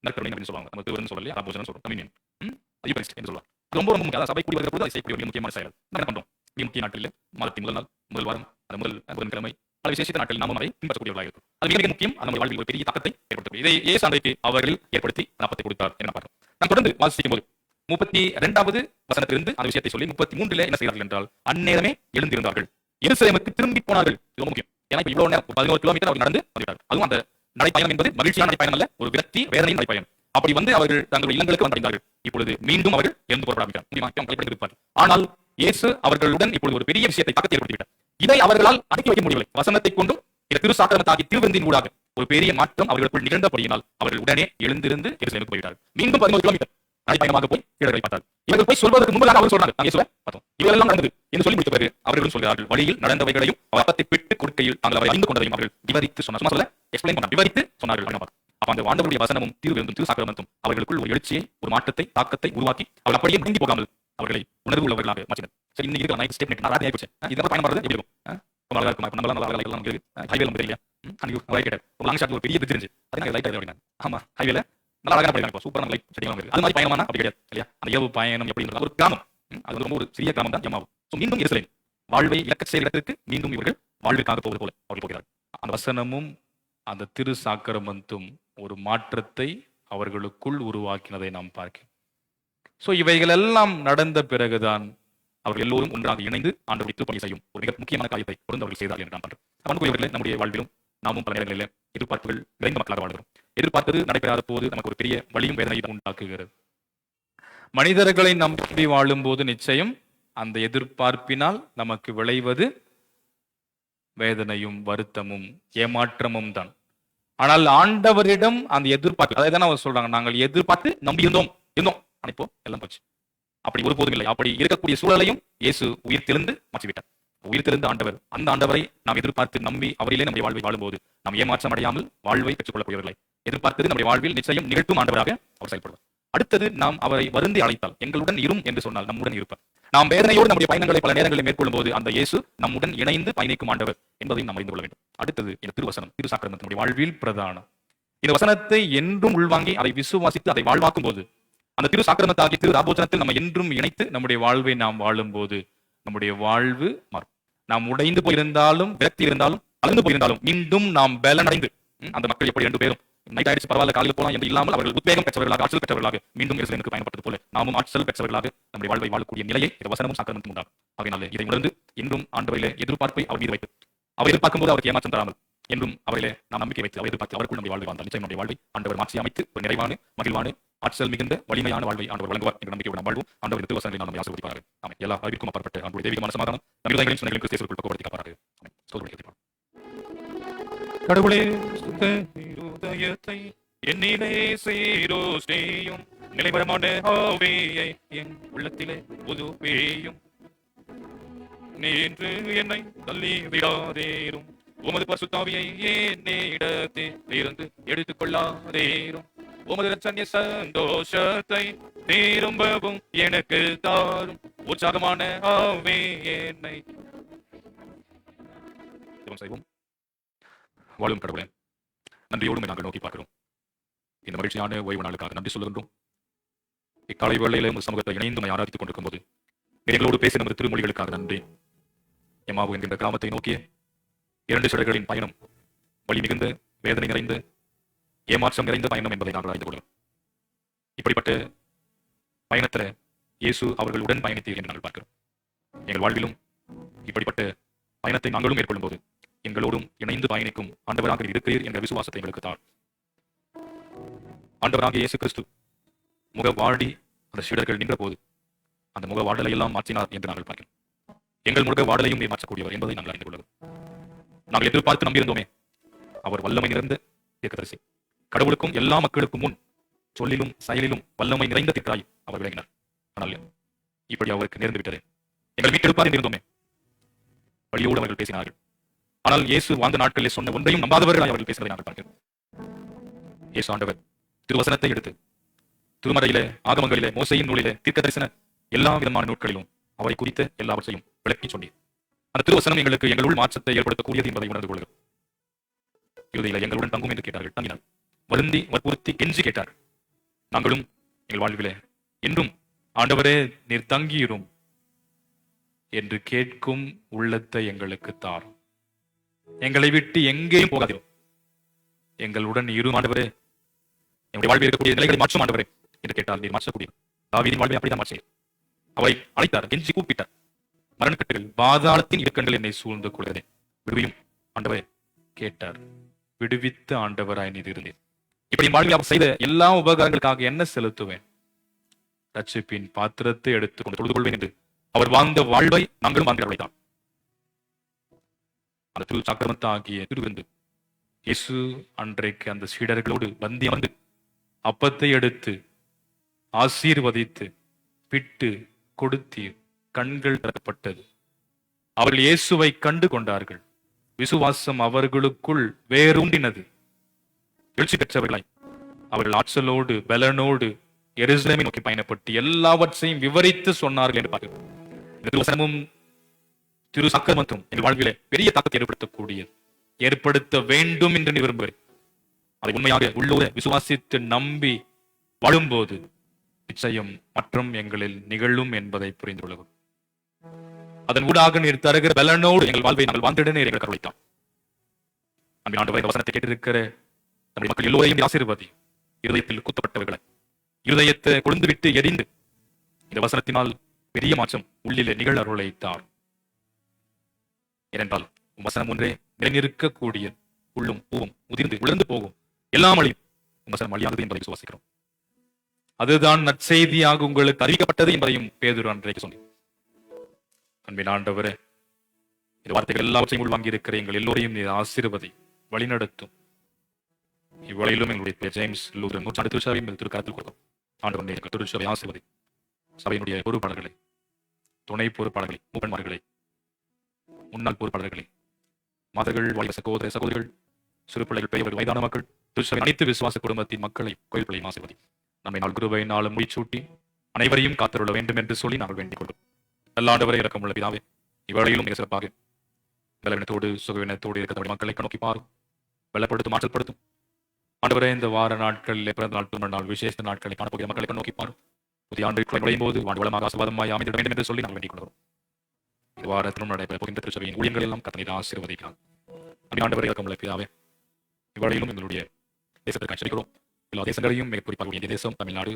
நற்கருணை அப்படின்னு சொல்லுவாங்க. நம்ம திருவருன்னு சொல்லலையா, ராபோஜனம் சொல்றோம், கம்யூனியன், யூகரிஸ்ட் என்று சொல்லுவாங்க. ரொம்ப ரொம்ப முக்கியம். சபை கூடி வருகிற பொழுது அதை செய்யக்கூடிய முக்கியமான செயல். என்ன பண்றோம்? முக்கிய நாட்களில் மாதத்தின் முதல் நாள், முதல் வாரம், அந்த முதல் புதன்கிழமை, பல விசேஷித்த நாட்களில் நாமும் அதை பின்பற்றக்கூடியவர்களாக இருக்கும். அது மிக முக்கியம். அது நம்ம வாழ்வில் ஒரு பெரிய தாக்கத்தை ஏற்படுத்தக்கூடிய. இதை இயேசு அன்றைக்கு அவர்கள் ஏற்படுத்தி அப்பத்தை கொடுத்தார் என்று பார்க்கிறோம். நாம் தொடர்ந்து வாசிக்கும் போது 32வது வசனத்திலிருந்து அந்த விஷயத்தை சொல்லி 33ல என்ன செய்தார்கள் என்றால், அந்நேரமே எழுந்திருந்தார்கள், எருசலேமுக்கு திரும்பி போனார்கள். இது ரொம்ப முக்கியம். ஏன்னா இப்ப இவ்வளவு நேரம் 11 கிலோமீட்டர் அவர்கள் நடந்து வந்துவிட்டார்கள். அதுவும் அந்த நடைப்பயணம் என்பது மகிழ்ச்சியான நடைப்பயணம் அல்ல, ஒரு விரக்தி வேதனையின் நடைப்பயணம். அப்படி வந்து அவர்கள் தங்களுடைய இல்லங்களுக்கு வந்தடைந்தார்கள். இப்பொழுது மீண்டும் அவர்கள் எழுந்து புறப்படாவிட்டார். ஆனால் இயேசு அவர்களுடன் இப்பொழுது ஒரு பெரிய விஷயத்தை தாக்கத்தை ஏற்படுத்திவிட்டார். இதை அவர்களால் அடக்கி வைக்க முடியவில்லை. வசனத்தை கொண்டும் இந்த திருசாக்கிரமத்தாகிய திருவிருந்தின் ஊடாக ஒரு பெரிய மாற்றம் அவர்களுக்குள் நிகழ்ந்தபடியினால் அவர்கள் உடனே எழுந்திருந்து எருசலேமுக்கு போய்விட்டார்கள். மீண்டும் 11 கிலோமீட்டர் நடைப்பயணமாக போய் கீழே பார்த்தார்கள். இவர்கள் போய் சொல்வதற்கு முன்பதாக அவர் சொன்னாங்க, இவர்கள் எல்லாம் நடந்தது என்று சொல்லி முடித்த பிறகு அவர்களும் சொல்கிறார்கள், வழியில் நடந்தவைகளையும் அப்பத்தை பிட்டு இருக்கையில் தாங்கள் அவரை அறிந்து கொண்டதையும் அவர்கள் விவரித்து சொன்னார். சும்மா சொல்ல எக்ஸ்பிளைன் பண்ண விவரித்து சொன்னார்கள். அப்ப அந்த ஆண்டவருடைய வசனமும் திருவிருந்தும் திரு சாக்கிரமத்தும் அவர்களுக்குள் ஒரு எழுச்சியை, ஒரு மாற்றத்தை, தாக்கத்தை உருவாக்கி அவர்கள் அப்படியே முடங்கி போகாமல் அவர்களை உணர்வு உள்ளவர்களாக மாற்றினர். சரி, இன்னைக்கு இருக்கிற நைட் ஸ்டெப் நான் ராத்திரி ஆயிடுச்சு. இதெல்லாம் பயணம் எப்படி இருக்கும்? ரொம்ப நல்லா இருக்கும். நம்ம நல்லா அழகாக ஹைவேல நம்ம தெரியல. அன்னைக்கு கேட்டார் ஒரு லாங் ஷாட் ஒரு பெரிய பிரிட்ஜ் இருந்துச்சு. அது லைட் அப்படின்னா ஆமா ஹைவேல நல்லா அழகாக போயிடலாம். சூப்பரான லைட் செடிகள் இருக்கு. அது மாதிரி பயணமான அப்படி கிடையாது இல்லையா? அந்த இரவு பயணம் எப்படி ஒரு கிராமம், அது ரொம்ப ஒரு சிறிய கிராமம் தான் எம்மாவு. மீண்டும் எருசலேம் வாழ்வை இலக்க செய்கிற இடத்திற்கு மீண்டும் இவர்கள் வாழ்விற்காக போவது போல அவர்கள் போகிறார்கள். அந்த வசனமும் அந்த திரு சாக்கிரமந்தும் ஒரு மாற்றத்தை அவர்களுக்குள் உருவாக்கினதை நாம் பார்க்கிறோம். சோ இவைகள் எல்லாம் நடந்த பிறகுதான் அவர்கள் எல்லோரும் ஒன்றாக இணைந்து ஆண்டவரை திருப்பணி செய்யும் ஒரு மிக முக்கியமான காரியத்தை தொடர்ந்து அவர்கள் செய்தார்கள் என்று நான் பண்றேன். அன்புக்குரியவர்களே, நம்முடைய வாழ்விலும் நாமும் பல நேரங்களில் எதிர்பார்ப்புகள் விரைந்த மக்களாக வாழ்கிறோம். எதிர்பார்ப்பது நடைபெறாத போது நமக்கு ஒரு பெரிய வலியும் வேதனையும் உண்டாக்குகிறது. மனிதர்களை நம்பி வாழும் போது நிச்சயம் அந்த எதிர்பார்ப்பினால் நமக்கு விளைவது வேதனையும் வருத்தமும் ஏமாற்றமும் தான். ஆனால் ஆண்டவரிடம் அந்த எதிர்பார்ப்பு, அதை தான் அவர் சொல்றாங்க, நாங்கள் எதிர்பார்த்து நம்பி இருந்தோம் இப்போ எல்லாம் போச்சு. அப்படி ஒருபோதும் இல்லை. அப்படி இருக்கக்கூடிய சூழலையும் இயேசு உயிர் தெழுந்து மாற்றிவிட்டார். உயிர் தெழுந்த ஆண்டவர், அந்த ஆண்டவரை நாம் எதிர்பார்த்து நம்பி அவரிலே நம்முடைய வாழ்வை வாழும்போது நாம் ஏமாற்றம் அடையாமல் வாழ்வை பெற்றுக்கொள்ளக்கூடியவர்களை எதிர்பார்த்தது நம்முடைய வாழ்வில் நிச்சயம் நிகழ்த்தும் ஆண்டவராக அவர் செயல்படுவார். அடுத்தது, நாம் அவரை வருந்தி அழைத்தால், எங்களுடன் இரும் என்று சொன்னால் நம்முடன் இருப்பார். நாம் வேதனையோடு நம்முடைய பயணங்களை பல நேரங்களில் மேற்கொள்ளும் போது அந்த இயேசு நம்முடன் இணைந்து பயணிக்கும் ஆண்டவர் என்பதையும் நாம் அறிந்து கொள்ள வேண்டும். அடுத்தது, இந்த திருவசனம், திரு சாக்கிரமம் நம்முடைய வாழ்வில் பிரதானம். இந்த வசனத்தை என்றும் உள்வாங்கி அதை விசுவாசித்து அதை வாழ்வாக்கும் போது, அந்த திரு சாக்கிரமத்தாகிய திரு ராபோஜனத்தில் நம்ம என்றும் இணைத்து நம்முடைய வாழ்வை நாம் வாழும் போது நம்முடைய வாழ்வு மாறும். நாம் உடைந்து போயிருந்தாலும், விரக்தி இருந்தாலும், அழுந்து போயிருந்தாலும் மீண்டும் நாம் பலனடைந்து, அந்த மக்கள் எப்படி 2 பேரும் நைட் ஆயிடுச்சு பரவாயில்ல காலையில் போலாம் என்று இல்லாமல் அவர்கள் உத்வேகம் பெற்றவர்களாக, ஆற்றல் பெற்றவர்களாக மீண்டும் எருசலேமுக்கு பயணப்பட்டது போல நாமும் ஆற்றல் பெற்றவர்களாக நம்முடைய வாழ்வை வாழக்கூடிய நிலையை இந்த வசனமும் சாக்கிரமத்தும் உண்டாகும். அதனால இதை உணர்ந்து இன்றும் ஆண்டவரிலே எதிர்பார்ப்பை அவர் மீது வைத்து, அவர் எதிர்பார்க்கும் போது அவருக்கு ஏமாற்றம் தராமல் என்றும் அவரிலே நாம் நம்பிக்கை வைத்து அவர் எதிர்பார்த்து அவருக்குள் நம்முடைய வாழ்வை வாழ்ந்தால் நிச்சயம் நம்முடைய வாழ்வை ஆண்டவர் மாற்றி அமைத்து ஒரு நிறைவான, மகிழ்வான, ஆற்றல் மிகுந்த வலிமையான வாழ்வை ஆண்டவர் வழங்குவார் என்ற நம்பிக்கையோடு நாம் வாழ்வோம். ஆண்டவர் திருவசனங்களை நாம் ஆசீர்வதிப்பார்கள். ஆமென். எல்லா அறிவிற்கும் அப்பாற்பட்ட அன்புடைய தெய்வீகமான சமாதானம் நம் இருதயங்களின் சிந்தனைகளின் கிறிஸ்துவுக்குள் பக்குவப்படுத்தி காப்பார்கள். ஆமென். ஸ்தோத்திரம். கடவுளே, சுத்த இருதயத்தை என்னிலே சீரோஸ்டேயும் நிலைபரமான ஆவியை என் உள்ளத்திலே புதுப்பேயும் நேற்று என்னை தள்ளி விடாதேரும் உமது பரிசுத்தாவியை என்னிடத்தே இருந்து எடுத்துக் கொள்ளாதேரும் உமது ரட்சணிய சந்தோஷத்தை திரும்பவும் எனக்கு தாரும் உற்சாகமான ஆவி என்னை செய்வோம். வாழும் கடவுளே, நன்றியோடு நாங்கள் நோக்கி பார்க்கிறோம். இந்த மகிழ்ச்சியான ஓய்வு நாளுக்காக நன்றி சொல்லுகின்றோம். இக்காலை வேளையிலே உங்கள் சமூகத்தை இணைந்து ஆராதித்துக் கொண்டிருக்கும் போது எங்களோடு பேசிய நமது திருமொழிகளுக்காக நன்றி. எம்மாவு என்கின்ற கிராமத்தை நோக்கிய 2 சிறைகளின் பயணம் வலி மிகுந்த, வேதனை நிறைந்த, ஏமாற்றம் நிறைந்த பயணம் என்பதை நாங்கள் அறிந்து கொள்கிறோம். இப்படிப்பட்ட பயணத்தில் இயேசு அவர்களுடன் பயணித்தீர் என்று நாங்கள் பார்க்கிறோம். எங்கள் வாழ்விலும் இப்படிப்பட்ட பயணத்தை நாங்களும் மேற்கொள்ளும் போது எங்களோடும் இணைந்து பயணிக்கும் ஆண்டவராக இருக்கிறீர் என்ற விசுவாசத்தை எங்களுக்கு தார். ஆண்டவராக இயேசு கிறிஸ்து முகவாடி அந்த சீடர்கள் நின்ற போது அந்த முகவாடலை எல்லாம் மாற்றினார் என்று நாங்கள் பார்க்கிறோம். எங்கள் முகவாடலையும் நீர் மாற்றக்கூடியவர் என்பதை நாங்கள் அறிந்து கொள்கிறோம். நாங்கள் எதிர்பார்த்து நம்பியிருந்தோமே, அவர் வல்லமை நிறைந்த தீர்க்கதரிசி, கடவுளுக்கும் எல்லா மக்களுக்கும் முன் சொல்லிலும் செயலிலும் வல்லமை நிறைந்த திட்டாய் அவர் விளங்கினார். ஆனால் இப்படி அவருக்கு நேர்ந்து விட்டது. எங்கள் மீட்டெடுப்பார் என்றிருந்தோமே, வழியோடு அவர்கள் பேசினார்கள். ஆனால் இயேசு வாழ்ந்த நாட்களில் சொன்ன ஒன்றையும் நம்பாதவர்களாய் அவர்கள் பேசுவதை நாங்கள் பார்க்கிறோம். இயேசு ஆண்டவர் திருவசனத்தை எடுத்து திருமறையிலே, ஆகமங்களிலே, மோசையின் நூலிலே, தீர்க்கதரிசன எல்லா விதமான நூல்களிலும் அவரை குறித்த எல்லாவற்றையும் விளக்கி சொன்னீர். அந்த திருவசனம் எங்களுக்கு எங்களுள் மாற்றத்தை ஏற்படுத்தக்கூடியது என்பதை உணர்ந்து கொள்கிறோம். இறுதியில் எங்களுடன் தங்கும் என்று கேட்டார்கள். தங்கினார். வருந்தி வற்புறுத்தி கெஞ்சி கேட்டார்கள். நாங்களும் எங்கள் வாழ்விலே என்றும் ஆண்டவரே நீர் தங்கியிரும் என்று கேட்கும் உள்ளத்தை எங்களுக்கு தார். எங்களை விட்டு எங்கேயும் போகாதிரும், எங்களுடன் இரும் ஆண்டவரே, என்னுடைய வாழ்வில் இருக்கக்கூடிய நிலைகளை மாற்றும் ஆண்டவரே என்று கேட்டால் நீர் மாற்றக்கூடிய தாவீதின் வாழ்வை அப்படிதான் மாற்றினார். அவரை அழைத்தார், கெஞ்சி கூப்பிட்டார். மரணக்கட்டுகள், பாதாளத்தின் இடுக்கண்கள் என்னை சூழ்ந்து கொள்கிறேன், விடுவியும் ஆண்டவரே கேட்டார். விடுவித்த ஆண்டவராய் நீர் இருந்தேன். இப்படி வாழ்வில் அவர் செய்த எல்லா உபகாரங்களுக்காக என்ன செலுத்துவேன்? ரட்சிப்பின் பாத்திரத்தை எடுத்துக்கொண்டு தொழுது கொள்வேன் என்று அவர் வாழ்ந்த வாழ்வை நாங்களும் வாழ்ந்தவர்களை தான். அந்த திரு சாக்கிரமத்த ஆகிய திருவிருந்து இயேசு அன்றைக்கு அந்த சீடர்களோடு பந்தி அமர்ந்து அப்பத்தை எடுத்து ஆசீர்வதித்து பிட்டு கொடுத்தீர். கண்கள் திறக்கப்பட்டது. அவர்கள் இயேசுவை கண்டு கொண்டார்கள். விசுவாசம் அவர்களுக்குள் வேரூன்றினது. எழுச்சி பெற்றவர்களாய் அவர்கள் ஆற்றலோடு பலனோடு எருசலேமை நோக்கி பயணப்பட்டு எல்லாவற்றையும் விவரித்து சொன்னார்கள் என்று பார்க்கிறோம். இந்த திருவசனமும் திரு சக்கரமத்தும் எங்கள் வாழ்விலே பெரிய தாக்கத்தை ஏற்படுத்த வேண்டும் என்று விரும்புகிறேன். அதை உண்மையாக உள்ளூர விசுவாசித்து நம்பி வாழும்போது நிச்சயம் மற்றும் எங்களில் நிகழும் என்பதை புரிந்து கொள்ளும். அதன் ஊடாக நீர் தருகிற பலனோடு எங்கள் வாழ்வை நாங்கள் வாழ்ந்திட நீர் எங்களுக்கு அருளித்தார். அன்பின் ஆண்டவரே, வசனத்தை கேட்டிருக்கிற நம்முடைய மக்கள் எல்லோரையும் ஆசீர்வதி. இருதயத்தில் குத்தப்பட்டவர்களை இருதயத்தை கொழுந்துவிட்டு எரிந்து இந்த வசனத்தினால் பெரிய மாற்றம் உள்ளிலே நிகழ் அருளைத்தார். ஏனென்றால் வசனம் ஒன்றே நிலைநிற்கக்கூடிய உள்ளும் பூவும் உதிர்ந்து உலர்ந்து போகும் எல்லாம் அழியும். வசனம் அழியாதது என்பதை விசுவாசிக்கிறோம். அதுதான் நற்செய்தியாக உங்களுக்கு அறிவிக்கப்பட்டது என்பதையும் பேதுரு அன்றைக்கு சொன்னேன். அன்பின் ஆண்டவரே, இந்த வார்த்தைகள் எல்லாவற்றையும் உள்வாங்கி இருக்கிற எங்கள் எல்லோரையும் நீர் ஆசீர்வதி வழிநடத்தும். இவ்வளையிலும் எங்களுடைய ஜேம்ஸ் லூதரன் நூற்றாண்டு திருச்சபையும் திருக்கரத்தில் கொடுக்கும். ஆண்டவருடைய எங்கள் திருச்சபை ஆசீர்வதி. சபையினுடைய பொறுப்பாளர்களை, துணை பொறுப்பாளர்களை, மூப்பன்மார்களை, முன்னாள் பொறுப்பாளர்களை, மாதர்கள், வாலிப சகோதர சகோதரிகள், சிறு பிள்ளைகள், பெரியவர்கள், வயதான மக்கள், திருச்சபை அனைத்து விசுவாச குடும்பத்தின் மக்களை, கோயில் பிள்ளையும் ஆசீர்வதி. நம்மை நாள் குருவை நாளும் முடிச்சூட்டி அனைவரையும் காத்தருள வேண்டும் என்று சொல்லி நாங்கள் வேண்டிக் கொள்வோம். நல்ல ஆண்டவரை இரக்கமுள்ள பிதாவே, இவ்வேளையிலும் மிக சிறப்பாக பலவீனத்தோடு சுகவீனத்தோடு இருக்கிற மக்களை நோக்கி பாரும், பலப்படுத்தும், ஆற்றல்படுத்தும். ஆண்டவரே, இந்த வார நாட்களில் பிறந்த நாள், திருமண நாள், விசேஷ நாட்களை காணப்போகிற மக்களை நோக்கி பாரும். புதிய ஆண்டுகளை நுழையும் போது ஆண்டு வளமாக ஆசீர்வாதமாய் அமைந்திட வேண்டும் என்று சொல்லி நாங்கள் வேண்டிக் கொள்கிறோம். இந்த வாரத்திலும் நடைபெற போகின்ற திருச்சபையின் ஊழியங்கள் எல்லாம் கர்த்தர் ஆசீர்வதிக்கிறார். ஆண்டவரை இரக்கமுள்ள பிதாவே, இவ்வேளையிலும் எங்களுடைய தேசத்திற்கு எச்சரிக்கிறோம். எல்லா தேசங்களையும் மிக குறிப்பாக இந்திய தேசம், தமிழ்நாடு,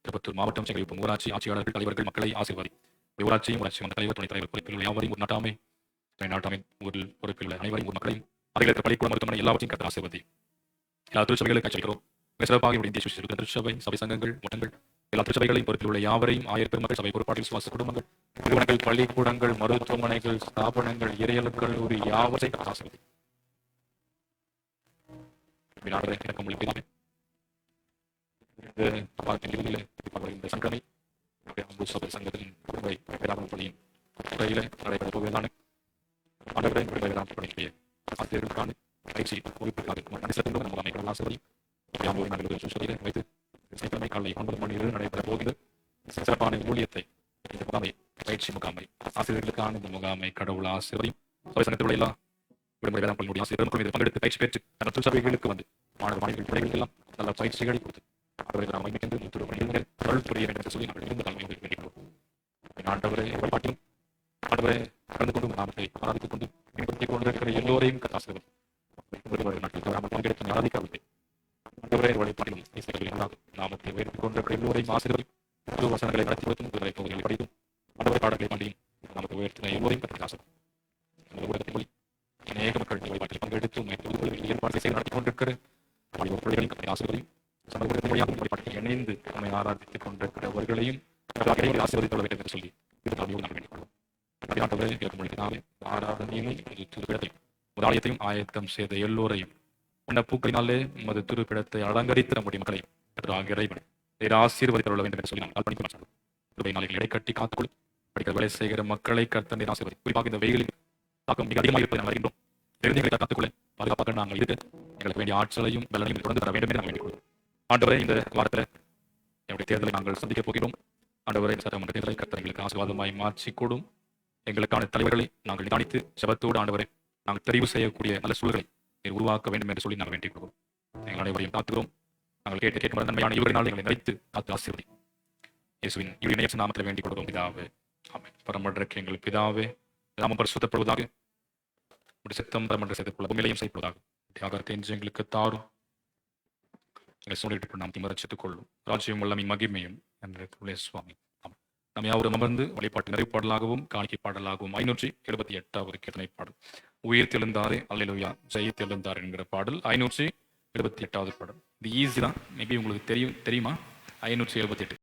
திருப்பத்தூர் மாவட்டம், செங்கல்பட்டு ஊராட்சி ஆட்சியாளர்கள், தலைவர்கள், மக்களை ஆசீர்வாதி. ஊராட்சியும் ஊராட்சி மன்ற தலைவர், துணைத் தலைவர், பொறுப்பில் யாவரையும், ஒரு நாட்டாமை, துணை நாட்டாமை, ஊரில் பொறுப்பில் அனைவரையும், ஒரு மக்களையும், அதில் இருக்கிற பள்ளிக்கூட மருத்துவமனை எல்லாவற்றையும் கர்த்தர் ஆசீர்வதி. எல்லா திருச்சபைகளுக்கு எச்சரிக்கிறோம். மிக சிறப்பாக இந்திய திருச்சபை, சபை சங்கங்கள், மட்டங்கள், எல்லா திருச்சபைகளையும் பொறுப்பில் உள்ள யாவரையும், ஆயர் பெருமக்கள், சபை பொறுப்பாளர்கள், சுவாச குடும்பங்கள், நிறுவனங்கள், பள்ளிக்கூடங்கள், மருத்துவமனைகள், ஸ்தாபனங்கள், இறையல் கல்லூரி யாவற்றையும் கர்த்தர் ஆசீர்வதி. இந்த சங்கமை சங்கத்தின் பள்ளியின் துறையில நடைபெற போவதான ஆண்டவரை பணிக்கிய ஆசிரியர்களுக்கான பயிற்சி வைத்து சனிக்கிழமை காலை 9 மணியில் நடைபெற போகிற சிறப்பான ஊழியத்தை, இந்த முகாமை, பயிற்சி முகாமை, ஆசிரியர்களுக்கான இந்த முகாமை கடவுள் ஆசிரியரையும் சபை சங்கத்தில் எல்லா விடுமுறை வேளாண் பள்ளியுடைய ஆசிரியர்களும் இதில் பங்கெடுத்து பயிற்சி பெற்று தனது சபைகளுக்கு வந்து மாணவ மாணவிகள் பிள்ளைகளுக்கு எல்லாம் நல்ல பயிற்சிகளை கொடுத்து அவரை நாம் அமைக்கின்ற அருள் புரிய வேண்டும் என்று சொல்லி நாங்கள் இருந்த தலைமையை வேண்டிக்கிறோம். ஆண்டவரை வழிபாட்டிலும் ஆண்டவரை கலந்து கொண்டு நாமத்தை ஆராதித்துக் கொண்டு பின்பற்றிக் கொண்டிருக்கிற எல்லோரையும் கதாசிரியர் நாட்டில் தவறாமல் பங்கெடுத்து ஆராதிக்காவில்லை. ஆண்டவரை வழிபாட்டிலும் நாமத்தை உயர்த்திக் கொண்டிருக்கிற எல்லோரையும் ஆசிரியர்கள் வசனங்களை நடத்தி கொடுத்தும் பகுதிகளை படித்தும் ஆண்டவரை பாடல்களை பாண்டியும் நமக்கு உயர்த்தின எல்லோரையும் கற்றாசம். ஊடகத்தின் மொழி அநேக மக்கள் வழிபாட்டில் பங்கெடுத்து ஏற்பாடு செய்து நடத்தி கொண்டிருக்கிற பிள்ளைகளின் ஆசிரியரையும் சமூகத்தின் வழியாக வழிபாட்டில் இணைந்து நம்மை ஆராதித்துக் கொண்டிருக்கிறவர்களையும் ஆசீர்வதித்துக் கொள்ள வேண்டும் என்று சொல்லி ஆராதனையிலும் ஆயத்தம் செய்த எல்லோரையும் பூக்களினாலே உமது திருப்பிடத்தை அலங்கரித்து நம்முடைய மக்களையும் ஆசீர்வதித்துக் கொள்ள வேண்டும் என்று சொல்லி நாங்கள் பணிக்க நாளைகள் இடைக்கட்டி காத்துக்கொள்ளும் படிக்கிற வேலை செய்கிற மக்களை கர்த்தர் ஆசீர்வதி. குறிப்பாக இந்த வெயிலில் தாக்கம் மிக அதிகமாக இருப்பதை நாங்கள் அறிகின்றோம். தெரிந்துகளை காத்துக்கொள்ள பாதுகாப்பாக நாங்கள் இருக்க எங்களுக்கு வேண்டிய ஆற்றலையும் பலனையும் தொடர்ந்து தர வேண்டும் என்று நாங்கள் வேண்டிக் கொள்வோம். ஆண்டவரே, இந்த வாரத்தில் என்னுடைய தேர்தலை நாங்கள் சந்திக்கப் போகிறோம். ஆண்டவரே, சட்டமன்ற தேர்தலை கர்த்தர் எங்களுக்கு ஆசீர்வாதமாய் மாற்றிக்கூடும். எங்களுக்கான தலைவர்களை நாங்கள் நிதானித்து ஜெபத்தோடு ஆண்டவரை நாங்கள் தெரிவு செய்யக்கூடிய நல்ல சூழலை உருவாக்க வேண்டும் என்று சொல்லி நாங்கள் வேண்டிக் கொள்வோம். எங்கள் அனைவரையும் காத்துகிறோம். நாங்கள் கேட்க நன்மையான இவரினால் எங்களை நினைத்து காத்து ஆசீர்வதி. இயேசுவின் இணையற்ற நாமத்தில் வேண்டிக் கொள்வோம் பிதாவே. ஆமென். பரமண்டலத்திற்கு எங்கள் பிதாவே, நாமம் பரிசுத்தப்படுவதாக, உடைய சித்தம் பரமண்டல செய்து பூமியிலையும் செய்யப்படுவதாக. தியாகத்தை எங்களுக்கு தாரும். எங்களை சூழ்நிலை நாம் திமரச்சித்துக் கொள்ளும். ராஜ்யம் வல்லமை மகிமையும் என்று சுவாமி. நாம் யாவரும் அமர்ந்து வழிபாட்டு நிறைவு பாடலாகவும் காணிக்கை பாடலாகவும் 578வது கீர்த்தனை பாடல் உயிர் தெழுந்தாரே அல்லேலூயா ஜெய் தெழுந்தார் என்கிற பாடல் 578வது பாடல். இது ஈஸி தான். மேபி உங்களுக்கு தெரியுமா? 578